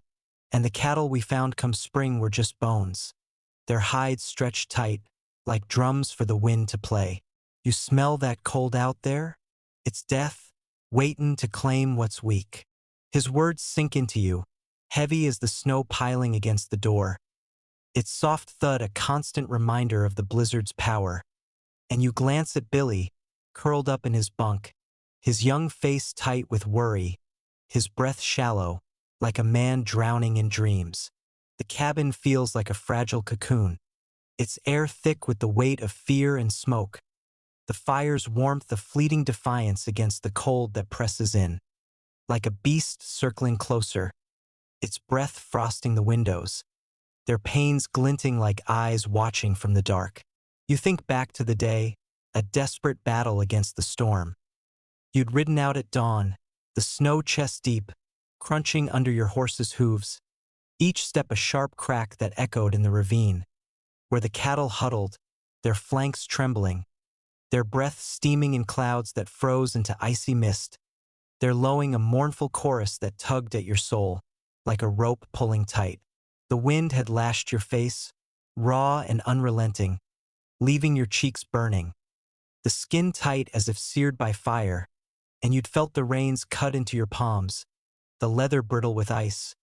[SPEAKER 1] and the cattle we found come spring were just bones, their hides stretched tight, like drums for the wind to play. You smell that cold out there? It's death, waitin' to claim what's weak." His words sink into you, heavy as the snow piling against the door, its soft thud a constant reminder of the blizzard's power. And you glance at Billy, curled up in his bunk, his young face tight with worry, his breath shallow, like a man drowning in dreams. The cabin feels like a fragile cocoon, its air thick with the weight of fear and smoke, the fire's warmth a fleeting defiance against the cold that presses in, like a beast circling closer, its breath frosting the windows, their panes glinting like eyes watching from the dark. You think back to the day, a desperate battle against the storm. You'd ridden out at dawn, the snow chest-deep, crunching under your horse's hooves, each step a sharp crack that echoed in the ravine, where the cattle huddled, their flanks trembling, their breath steaming in clouds that froze into icy mist, their lowing a mournful chorus that tugged at your soul, like a rope pulling tight. The wind had lashed your face, raw and unrelenting, leaving your cheeks burning, the skin tight as if seared by fire, and you'd felt the reins cut into your palms, the leather brittle with ice,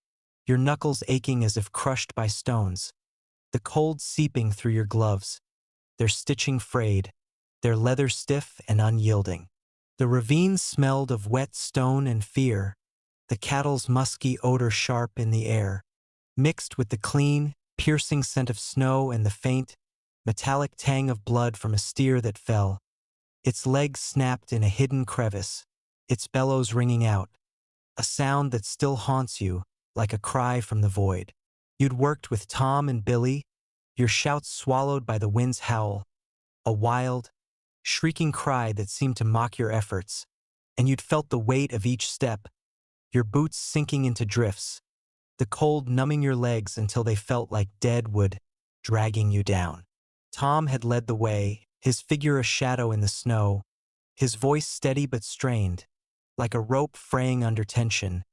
[SPEAKER 1] your knuckles aching as if crushed by stones, the cold seeping through your gloves, their stitching frayed, their leather stiff and unyielding. The ravine smelled of wet stone and fear, the cattle's musky odor sharp in the air, mixed with the clean, piercing scent of snow and the faint, metallic tang of blood from a steer that fell. Its legs snapped in a hidden crevice, its bellows ringing out, a sound that still haunts you, like a cry from the void. You'd worked with Tom and Billy, your shouts swallowed by the wind's howl, a wild, shrieking cry that seemed to mock your efforts, and you'd felt the weight of each step, your boots sinking into drifts, the cold numbing your legs until they felt like dead wood dragging you down. Tom had led the way, his figure a shadow in the snow, his voice steady but strained, like a rope fraying under tension,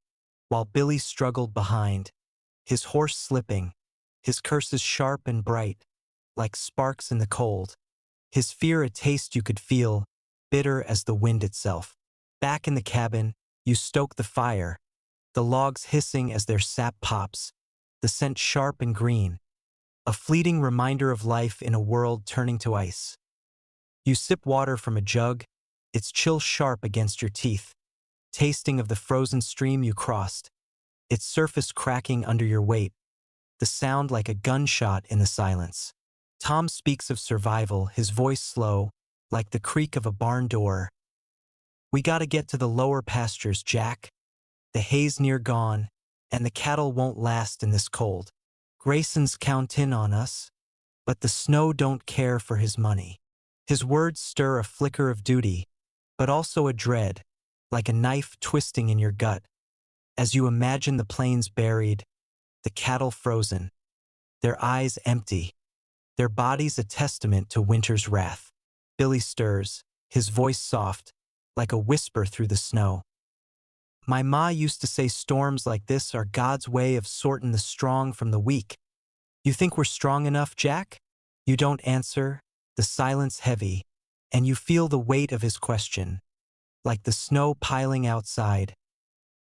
[SPEAKER 1] while Billy struggled behind, his horse slipping, his curses sharp and bright, like sparks in the cold, his fear a taste you could feel, bitter as the wind itself. Back in the cabin, you stoke the fire, the logs hissing as their sap pops, the scent sharp and green, a fleeting reminder of life in a world turning to ice. You sip water from a jug, its chill sharp against your teeth, tasting of the frozen stream you crossed, its surface cracking under your weight, the sound like a gunshot in the silence. Tom speaks of survival, his voice slow, like the creak of a barn door. "We gotta get to the lower pastures, Jack. the hay's near gone, and the cattle won't last in this cold. Grayson's countin' on us, but the snow don't care for his money. His words stir a flicker of duty, but also a dread, like a knife twisting in your gut, as you imagine the plains buried, the cattle frozen, their eyes empty, their bodies a testament to winter's wrath. Billy stirs, his voice soft, like a whisper through the snow. My ma used to say storms like this are God's way of sorting the strong from the weak. You think we're strong enough, Jack? You don't answer, the silence heavy, and you feel the weight of his question, like the snow piling outside.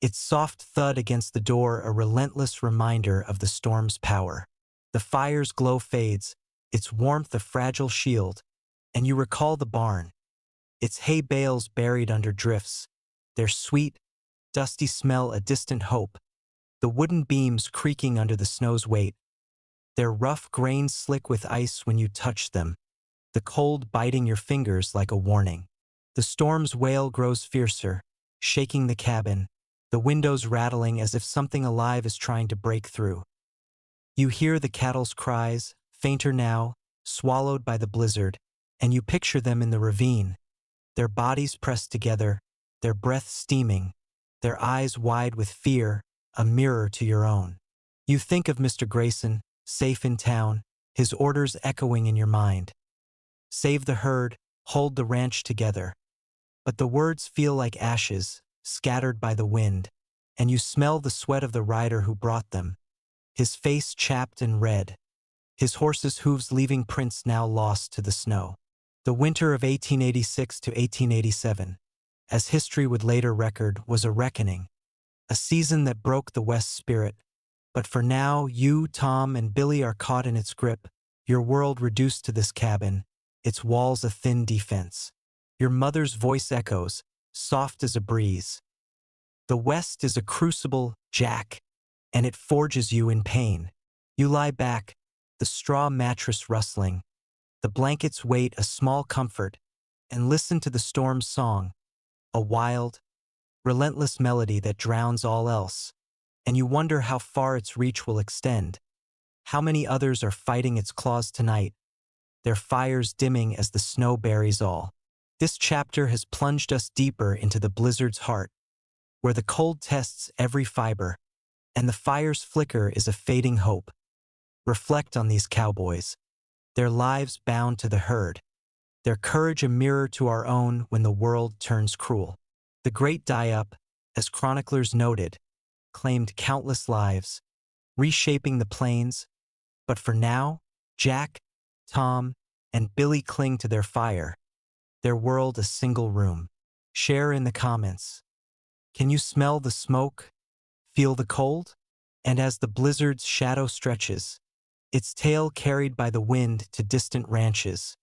[SPEAKER 1] Its soft thud against the door a relentless reminder of the storm's power. The fire's glow fades, its warmth a fragile shield, and you recall the barn, its hay bales buried under drifts, their sweet, dusty smell a distant hope, the wooden beams creaking under the snow's weight, their rough grains slick with ice when you touch them, the cold biting your fingers like a warning. The storm's wail grows fiercer, shaking the cabin, the windows rattling as if something alive is trying to break through. You hear the cattle's cries, fainter now, swallowed by the blizzard, and you picture them in the ravine, their bodies pressed together, their breath steaming, their eyes wide with fear, a mirror to your own. You think of Mr. Grayson, safe in town, his orders echoing in your mind. Save the herd, hold the ranch together. But the words feel like ashes, scattered by the wind, and you smell the sweat of the rider who brought them, his face chapped and red, his horse's hooves leaving prints now lost to the snow. The winter of 1886 to 1887, as history would later record, was a reckoning, a season that broke the West's spirit. But for now, you, Tom, and Billy are caught in its grip, your world reduced to this cabin, its walls a thin defense. Your mother's voice echoes, soft as a breeze. The West is a crucible, Jack, and it forges you in pain. You lie back, the straw mattress rustling, the blanket's weight a small comfort, and listen to the storm's song, a wild, relentless melody that drowns all else, and you wonder how far its reach will extend. How many others are fighting its claws tonight, their fires dimming as the snow buries all. This chapter has plunged us deeper into the blizzard's heart, where the cold tests every fiber, and the fire's flicker is a fading hope. Reflect on these cowboys, their lives bound to the herd, their courage a mirror to our own when the world turns cruel. The Great Die-Up, as chroniclers noted, claimed countless lives, reshaping the plains, but for now, Jack, Tom, and Billy cling to their fire, their world a single room. Share in the comments. Can you smell the smoke? Feel the cold? And as the blizzard's shadow stretches, its tail carried by the wind to distant ranches,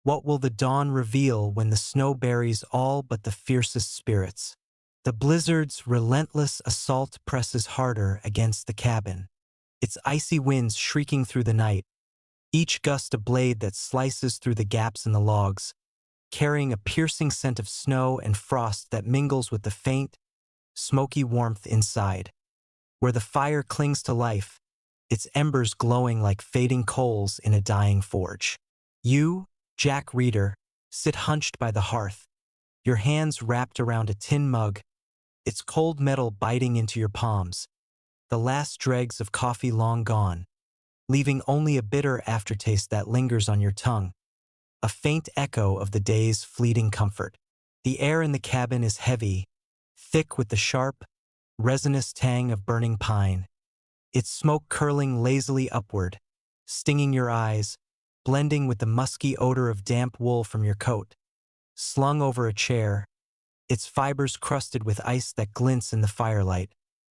[SPEAKER 1] what will the dawn reveal when the snow buries all but the fiercest spirits? The blizzard's relentless assault presses harder against the cabin, its icy winds shrieking through the night, each gust a blade that slices through the gaps in the logs, carrying a piercing scent of snow and frost that mingles with the faint, smoky warmth inside. Where the fire clings to life, its embers glowing like fading coals in a dying forge. You, Jack Reader, sit hunched by the hearth, your hands wrapped around a tin mug, its cold metal biting into your palms, the last dregs of coffee long gone, leaving only a bitter aftertaste that lingers on your tongue, a faint echo of the day's fleeting comfort. The air in the cabin is heavy, thick with the sharp, resinous tang of burning pine, its smoke curling lazily upward, stinging your eyes, blending with the musky odor of damp wool from your coat. Slung over a chair, its fibers crusted with ice that glints in the firelight,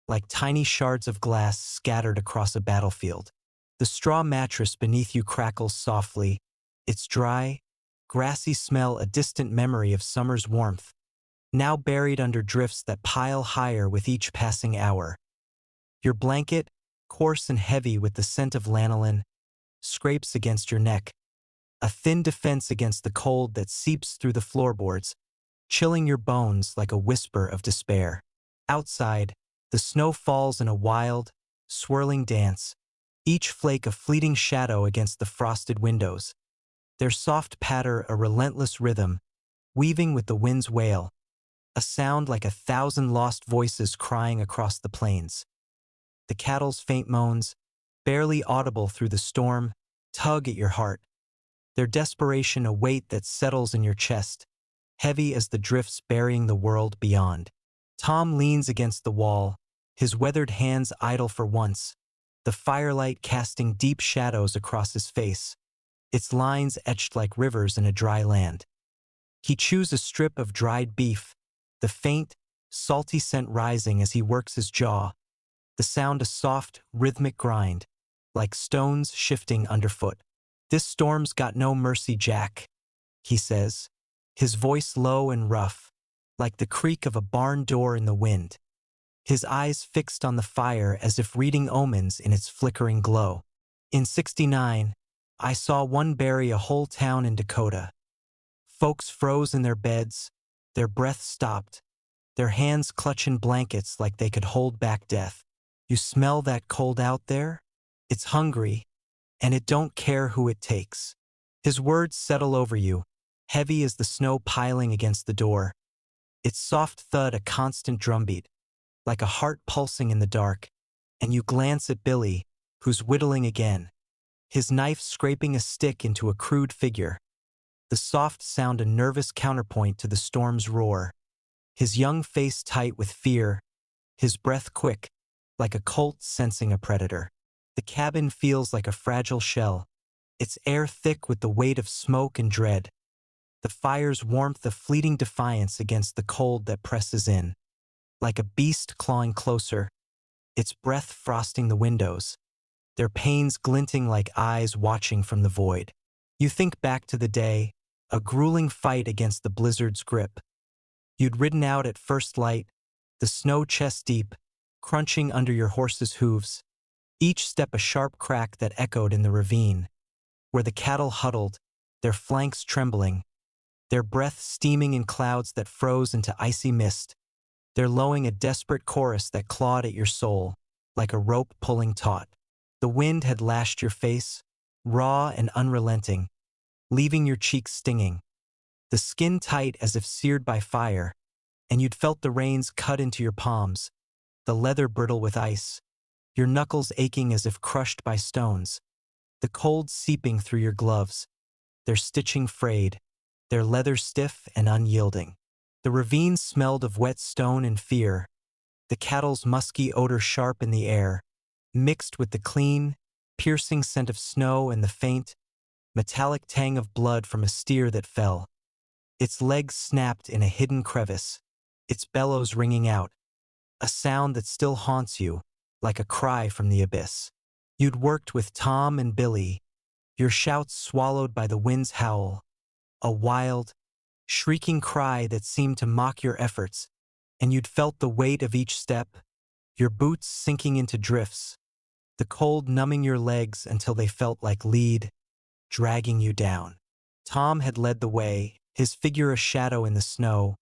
[SPEAKER 1] like tiny shards of glass scattered across a battlefield. The straw mattress beneath you crackles softly, its dry, grassy smell a distant memory of summer's warmth, now buried under drifts that pile higher with each passing hour. Your blanket, coarse and heavy with the scent of lanolin, scrapes against your neck, a thin defense against the cold that seeps through the floorboards, chilling your bones like a whisper of despair. Outside, The snow falls in a wild, swirling dance, each flake a fleeting shadow against the frosted windows. Their soft patter a relentless rhythm, weaving with the wind's wail, a sound like 1,000 lost voices crying across the plains. The cattle's faint moans, barely audible through the storm, tug at your heart, their desperation a weight that settles in your chest, heavy as the drifts burying the world beyond. Tom leans against the wall, his weathered hands idle for once, the firelight casting deep shadows across his face, its lines etched like rivers in a dry land. He chews a strip of dried beef, the faint, salty scent rising as he works his jaw, the sound a soft, rhythmic grind, like stones shifting underfoot. "This storm's got no mercy, Jack," he says, his voice low and rough, like the creak of a barn door in the wind, his eyes fixed on the fire as if reading omens in its flickering glow. "In '69, I saw one bury a whole town in Dakota. Folks froze in their beds, their breath stopped, their hands clutching blankets like they could hold back death. You smell that cold out there? It's hungry, and it don't care who it takes." His words settle over you, heavy as the snow piling against the door, its soft thud a constant drumbeat, like a heart pulsing in the dark, and you glance at Billy, who's whittling again, his knife scraping a stick into a crude figure, the soft sound a nervous counterpoint to the storm's roar, his young face tight with fear, his breath quick, like a colt sensing a predator. The cabin feels like a fragile shell, its air thick with the weight of smoke and dread, the fire's warmth a fleeting defiance against the cold that presses in, like a beast clawing closer, its breath frosting the windows, their panes glinting like eyes watching from the void. You think back to the day, a grueling fight against the blizzard's grip. You'd ridden out at first light, the snow chest deep, crunching under your horse's hooves, each step a sharp crack that echoed in the ravine, where the cattle huddled, their flanks trembling, their breath steaming in clouds that froze into icy mist, their lowing a desperate chorus that clawed at your soul, like a rope pulling taut. The wind had lashed your face, raw and unrelenting, leaving your cheeks stinging, the skin tight as if seared by fire, and you'd felt the reins cut into your palms, the leather brittle with ice, your knuckles aching as if crushed by stones, the cold seeping through your gloves, their stitching frayed, their leather stiff and unyielding. The ravine smelled of wet stone and fear, the cattle's musky odor sharp in the air, mixed with the clean, piercing scent of snow and the faint, metallic tang of blood from a steer that fell. Its legs snapped in a hidden crevice, its bellows ringing out, a sound that still haunts you, like a cry from the abyss. You'd worked with Tom and Billy, your shouts swallowed by the wind's howl, a wild, shrieking cry that seemed to mock your efforts, and you'd felt the weight of each step, your boots sinking into drifts, the cold numbing your legs until they felt like lead, dragging you down. Tom had led the way, his figure a shadow in the snow,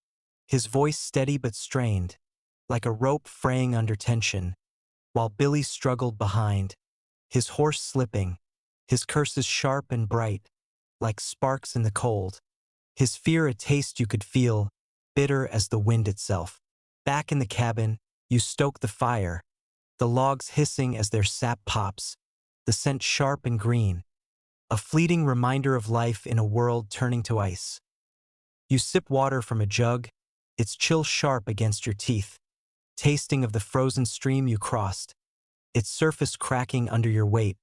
[SPEAKER 1] his voice steady but strained, like a rope fraying under tension, while Billy struggled behind, his horse slipping, his curses sharp and bright, like sparks in the cold, his fear a taste you could feel, bitter as the wind itself. Back in the cabin, you stoke the fire, the logs hissing as their sap pops, the scent sharp and green, a fleeting reminder of life in a world turning to ice. You sip water from a jug, its chill sharp against your teeth, tasting of the frozen stream you crossed, its surface cracking under your weight,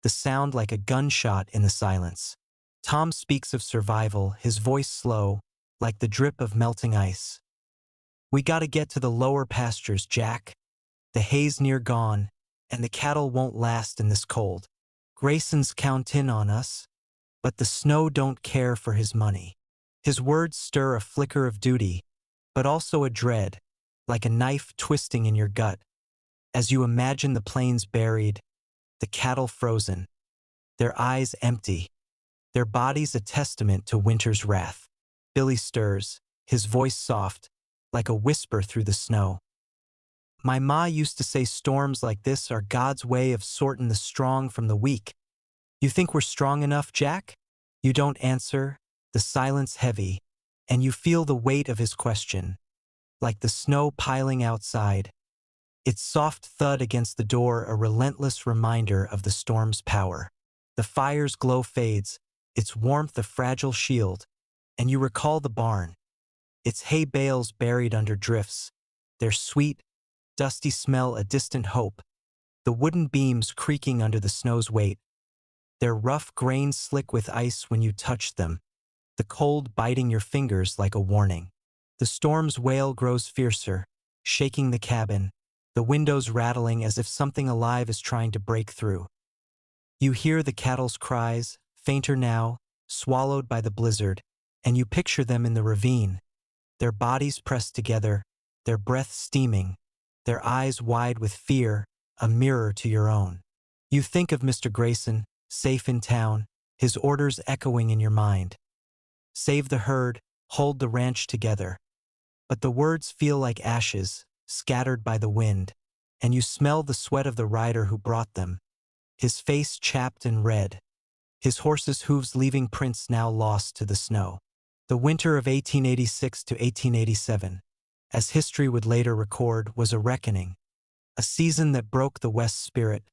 [SPEAKER 1] the sound like a gunshot in the silence. Tom speaks of survival, his voice slow, like the drip of melting ice. "We gotta get to the lower pastures, Jack. The hay's near gone, and the cattle won't last in this cold. Grayson's countin' on us, but the snow don't care for his money." His words stir a flicker of duty, but also a dread, like a knife twisting in your gut, as you imagine the plains buried, the cattle frozen, their eyes empty, their bodies a testament to winter's wrath. Billy stirs, his voice soft, like a whisper through the snow. My ma used to say storms like this are God's way of sorting the strong from the weak. You think we're strong enough, Jack? You don't answer, the silence heavy, and you feel the weight of his question, like the snow piling outside. Its soft thud against the door a relentless reminder of the storm's power. The fire's glow fades, its warmth a fragile shield, and you recall the barn, its hay bales buried under drifts, their sweet, dusty smell a distant hope, the wooden beams creaking under the snow's weight, their rough grains slick with ice when you touched them, the cold biting your fingers like a warning. The storm's wail grows fiercer, shaking the cabin, the windows rattling as if something alive is trying to break through. You hear the cattle's cries, fainter now, swallowed by the blizzard, and you picture them in the ravine, their bodies pressed together, their breath steaming, their eyes wide with fear, a mirror to your own. You think of Mr. Grayson, safe in town, his orders echoing in your mind. Save the herd, hold the ranch together. But the words feel like ashes, scattered by the wind, and you smell the sweat of the rider who brought them, his face chapped and red, his horse's hooves leaving prints now lost to the snow. The winter of 1886 to 1887, as history would later record, was a reckoning, a season that broke the West's spirit.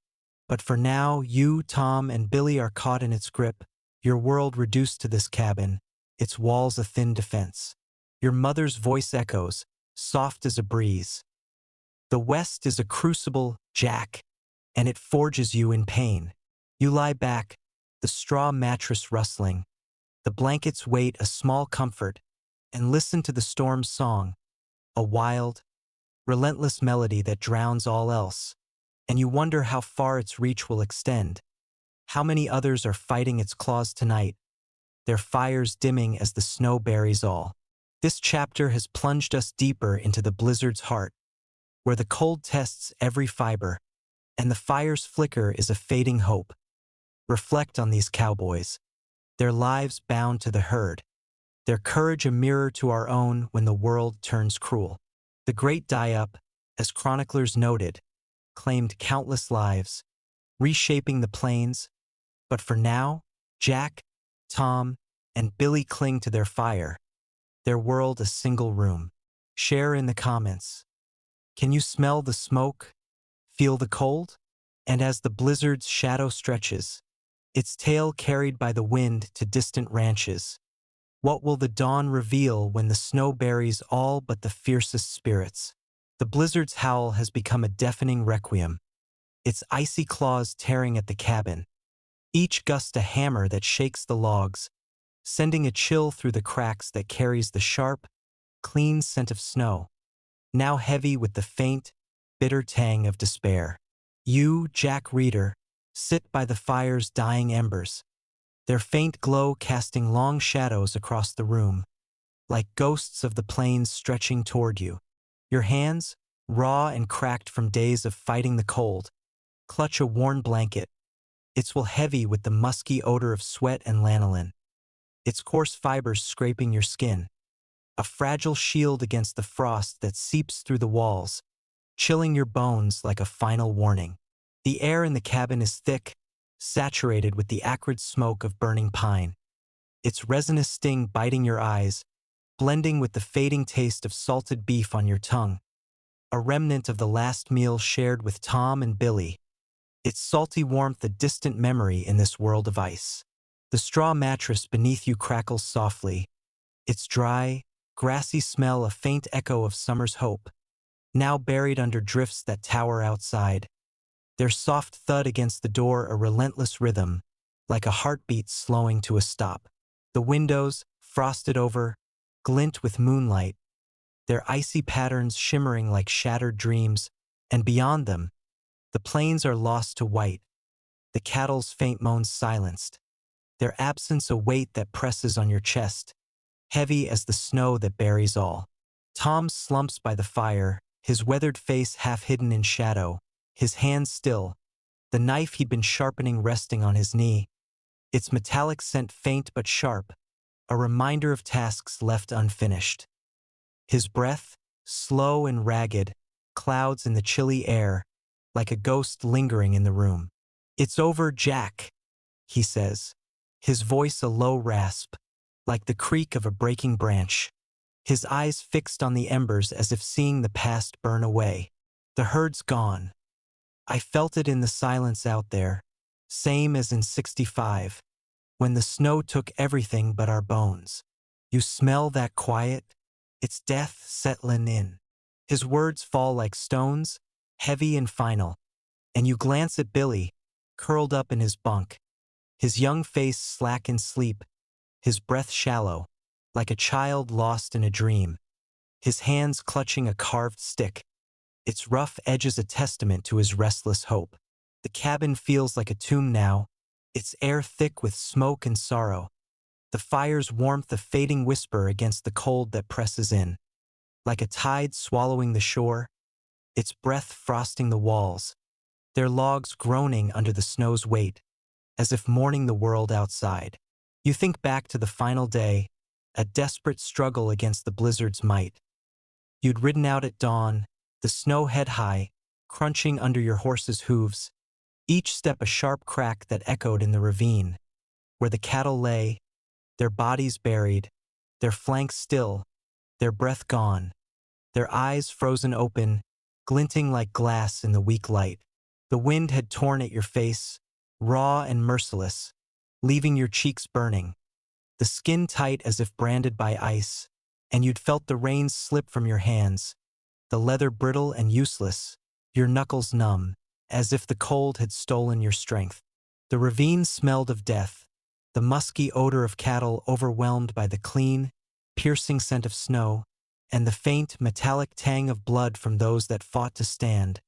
[SPEAKER 1] But for now, you, Tom, and Billy are caught in its grip, your world reduced to this cabin, its walls a thin defense. Your mother's voice echoes, soft as a breeze. The West is a crucible, Jack, and it forges you in pain. You lie back, the straw mattress rustling, the blanket's weight a small comfort, and listen to the storm's song, a wild, relentless melody that drowns all else, and you wonder how far its reach will extend. How many others are fighting its claws tonight, their fires dimming as the snow buries all. This chapter has plunged us deeper into the blizzard's heart, where the cold tests every fiber, and the fire's flicker is a fading hope. Reflect on these cowboys, their lives bound to the herd, their courage a mirror to our own when the world turns cruel. The Great Die-Up, as chroniclers noted, claimed countless lives, reshaping the plains, but for now, Jack, Tom, and Billy cling to their fire, their world a single room. Share in the comments. Can you smell the smoke? Feel the cold? And as the blizzard's shadow stretches, its tail carried by the wind to distant ranches, what will the dawn reveal when the snow buries all but the fiercest spirits? The blizzard's howl has become a deafening requiem, its icy claws tearing at the cabin, each gust a hammer that shakes the logs, sending a chill through the cracks that carries the sharp, clean scent of snow, now heavy with the faint, bitter tang of despair. You, Jack Reader, sit by the fire's dying embers, their faint glow casting long shadows across the room, like ghosts of the plains stretching toward you. Your hands, raw and cracked from days of fighting the cold, clutch a worn blanket, its wool heavy with the musky odor of sweat and lanolin, its coarse fibers scraping your skin, a fragile shield against the frost that seeps through the walls, chilling your bones like a final warning. The air in the cabin is thick, saturated with the acrid smoke of burning pine, its resinous sting biting your eyes, blending with the fading taste of salted beef on your tongue, a remnant of the last meal shared with Tom and Billy, its salty warmth a distant memory in this world of ice. The straw mattress beneath you crackles softly, its dry, grassy smell a faint echo of summer's hope, now buried under drifts that tower outside, their soft thud against the door a relentless rhythm, like a heartbeat slowing to a stop. The windows, frosted over, glint with moonlight, their icy patterns shimmering like shattered dreams, and beyond them, the plains are lost to white, the cattle's faint moans silenced, their absence a weight that presses on your chest, heavy as the snow that buries all. Tom slumps by the fire, his weathered face half hidden in shadow, his hands still, the knife he'd been sharpening resting on his knee, its metallic scent faint but sharp, a reminder of tasks left unfinished. His breath, slow and ragged, clouds in the chilly air, like a ghost lingering in the room. "It's over, Jack," he says, his voice a low rasp, like the creak of a breaking branch, his eyes fixed on the embers as if seeing the past burn away. "The herd's gone. I felt it in the silence out there, same as in '65, when the snow took everything but our bones. You smell that quiet? It's death settling in." His words fall like stones, heavy and final, and you glance at Billy, curled up in his bunk, his young face slack in sleep, his breath shallow, like a child lost in a dream, his hands clutching a carved stick, its rough edges a testament to his restless hope. The cabin feels like a tomb now, its air thick with smoke and sorrow, the fire's warmth a fading whisper against the cold that presses in. Like a tide swallowing the shore, its breath frosting the walls, their logs groaning under the snow's weight, as if mourning the world outside. You think back to the final day, a desperate struggle against the blizzard's might. You'd ridden out at dawn, the snow head high, crunching under your horse's hooves, each step a sharp crack that echoed in the ravine, where the cattle lay, their bodies buried, their flanks still, their breath gone, their eyes frozen open, glinting like glass in the weak light. The wind had torn at your face, raw and merciless, leaving your cheeks burning, the skin tight as if branded by ice, and you'd felt the reins slip from your hands, the leather brittle and useless, your knuckles numb, as if the cold had stolen your strength. The ravine smelled of death, the musky odor of cattle overwhelmed by the clean, piercing scent of snow, and the faint, metallic tang of blood from those that fought to stand,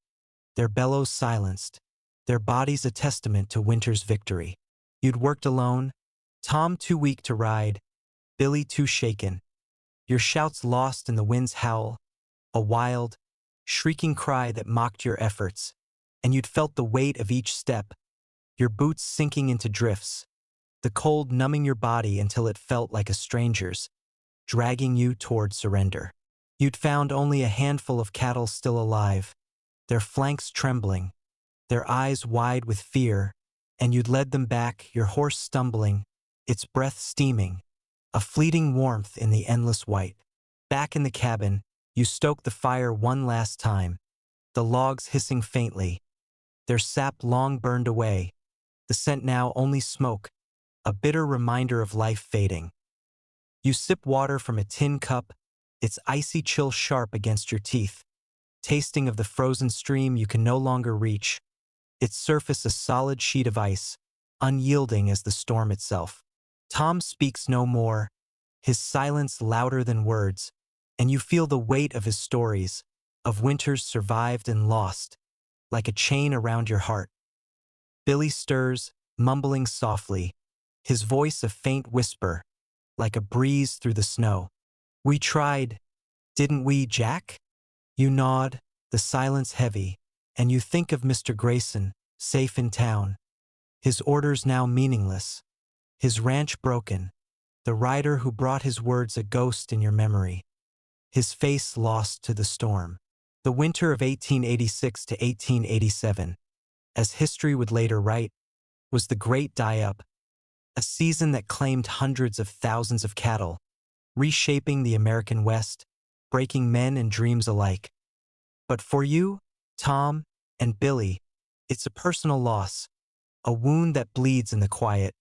[SPEAKER 1] their bellows silenced, their bodies a testament to winter's victory. You'd worked alone, Tom too weak to ride, Billy too shaken, your shouts lost in the wind's howl, a wild, shrieking cry that mocked your efforts, and you'd felt the weight of each step, your boots sinking into drifts, the cold numbing your body until it felt like a stranger's, dragging you toward surrender. You'd found only a handful of cattle still alive, their flanks trembling, their eyes wide with fear, and you'd led them back, your horse stumbling, its breath steaming, a fleeting warmth in the endless white. Back in the cabin, you stoked the fire one last time, the logs hissing faintly, their sap long burned away, the scent now only smoke, a bitter reminder of life fading. You sip water from a tin cup, its icy chill sharp against your teeth, tasting of the frozen stream you can no longer reach, its surface a solid sheet of ice, unyielding as the storm itself. Tom speaks no more, his silence louder than words, and you feel the weight of his stories, of winters survived and lost, like a chain around your heart. Billy stirs, mumbling softly, his voice a faint whisper, like a breeze through the snow. "We tried, didn't we, Jack?" You nod, the silence heavy, and you think of Mr. Grayson, safe in town, his orders now meaningless, his ranch broken, the rider who brought his words a ghost in your memory, his face lost to the storm. The winter of 1886 to 1887, as history would later write, was the Great Die-Up, a season that claimed hundreds of thousands of cattle, reshaping the American West, breaking men and dreams alike. But for you, Tom, and Billy, it's a personal loss, a wound that bleeds in the quiet.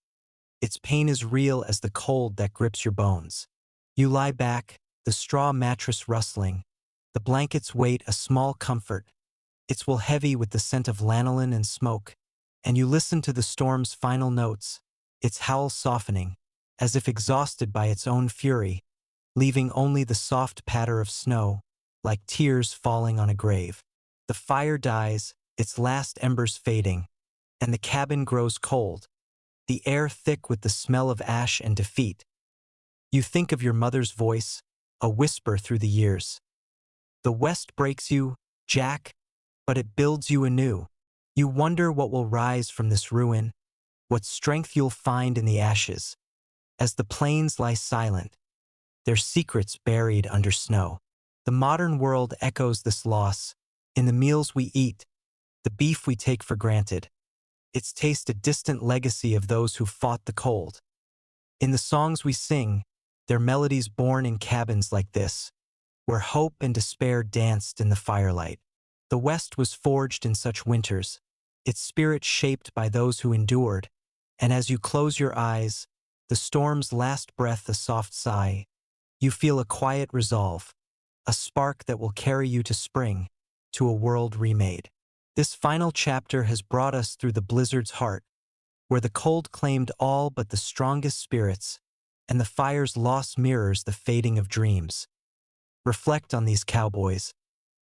[SPEAKER 1] Its pain is real as the cold that grips your bones. You lie back, the straw mattress rustling, the blanket's weight a small comfort, its wool heavy with the scent of lanolin and smoke, and you listen to the storm's final notes, its howl softening, as if exhausted by its own fury, leaving only the soft patter of snow, like tears falling on a grave. The fire dies, its last embers fading, and the cabin grows cold, the air thick with the smell of ash and defeat. You think of your mother's voice, a whisper through the years. The West breaks you, Jack, but it builds you anew. You wonder what will rise from this ruin, what strength you'll find in the ashes, as the plains lie silent, their secrets buried under snow. The modern world echoes this loss, In the meals we eat, the beef we take for granted, its taste a distant legacy of those who fought the cold. In the songs we sing, their melodies born in cabins like this, where hope and despair danced in the firelight. The West was forged in such winters, its spirit shaped by those who endured, and as you close your eyes, the storm's last breath a soft sigh, you feel a quiet resolve, a spark that will carry you to spring, to a world remade. This final chapter has brought us through the blizzard's heart, where the cold claimed all but the strongest spirits, and the fire's loss mirrors the fading of dreams. Reflect on these cowboys,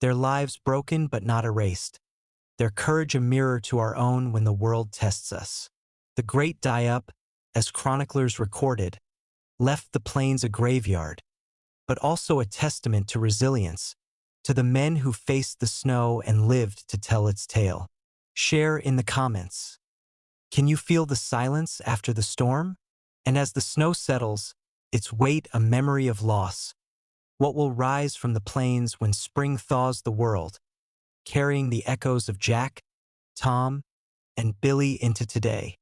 [SPEAKER 1] their lives broken but not erased, their courage a mirror to our own when the world tests us. The great die-up, as chroniclers recorded, left the plains a graveyard, but also a testament to resilience, to the men who faced the snow and lived to tell its tale. Share in the comments. Can you feel the silence after the storm? And as the snow settles, its weight a memory of loss. What will rise from the plains when spring thaws the world, carrying the echoes of Jack, Tom, and Billy into today?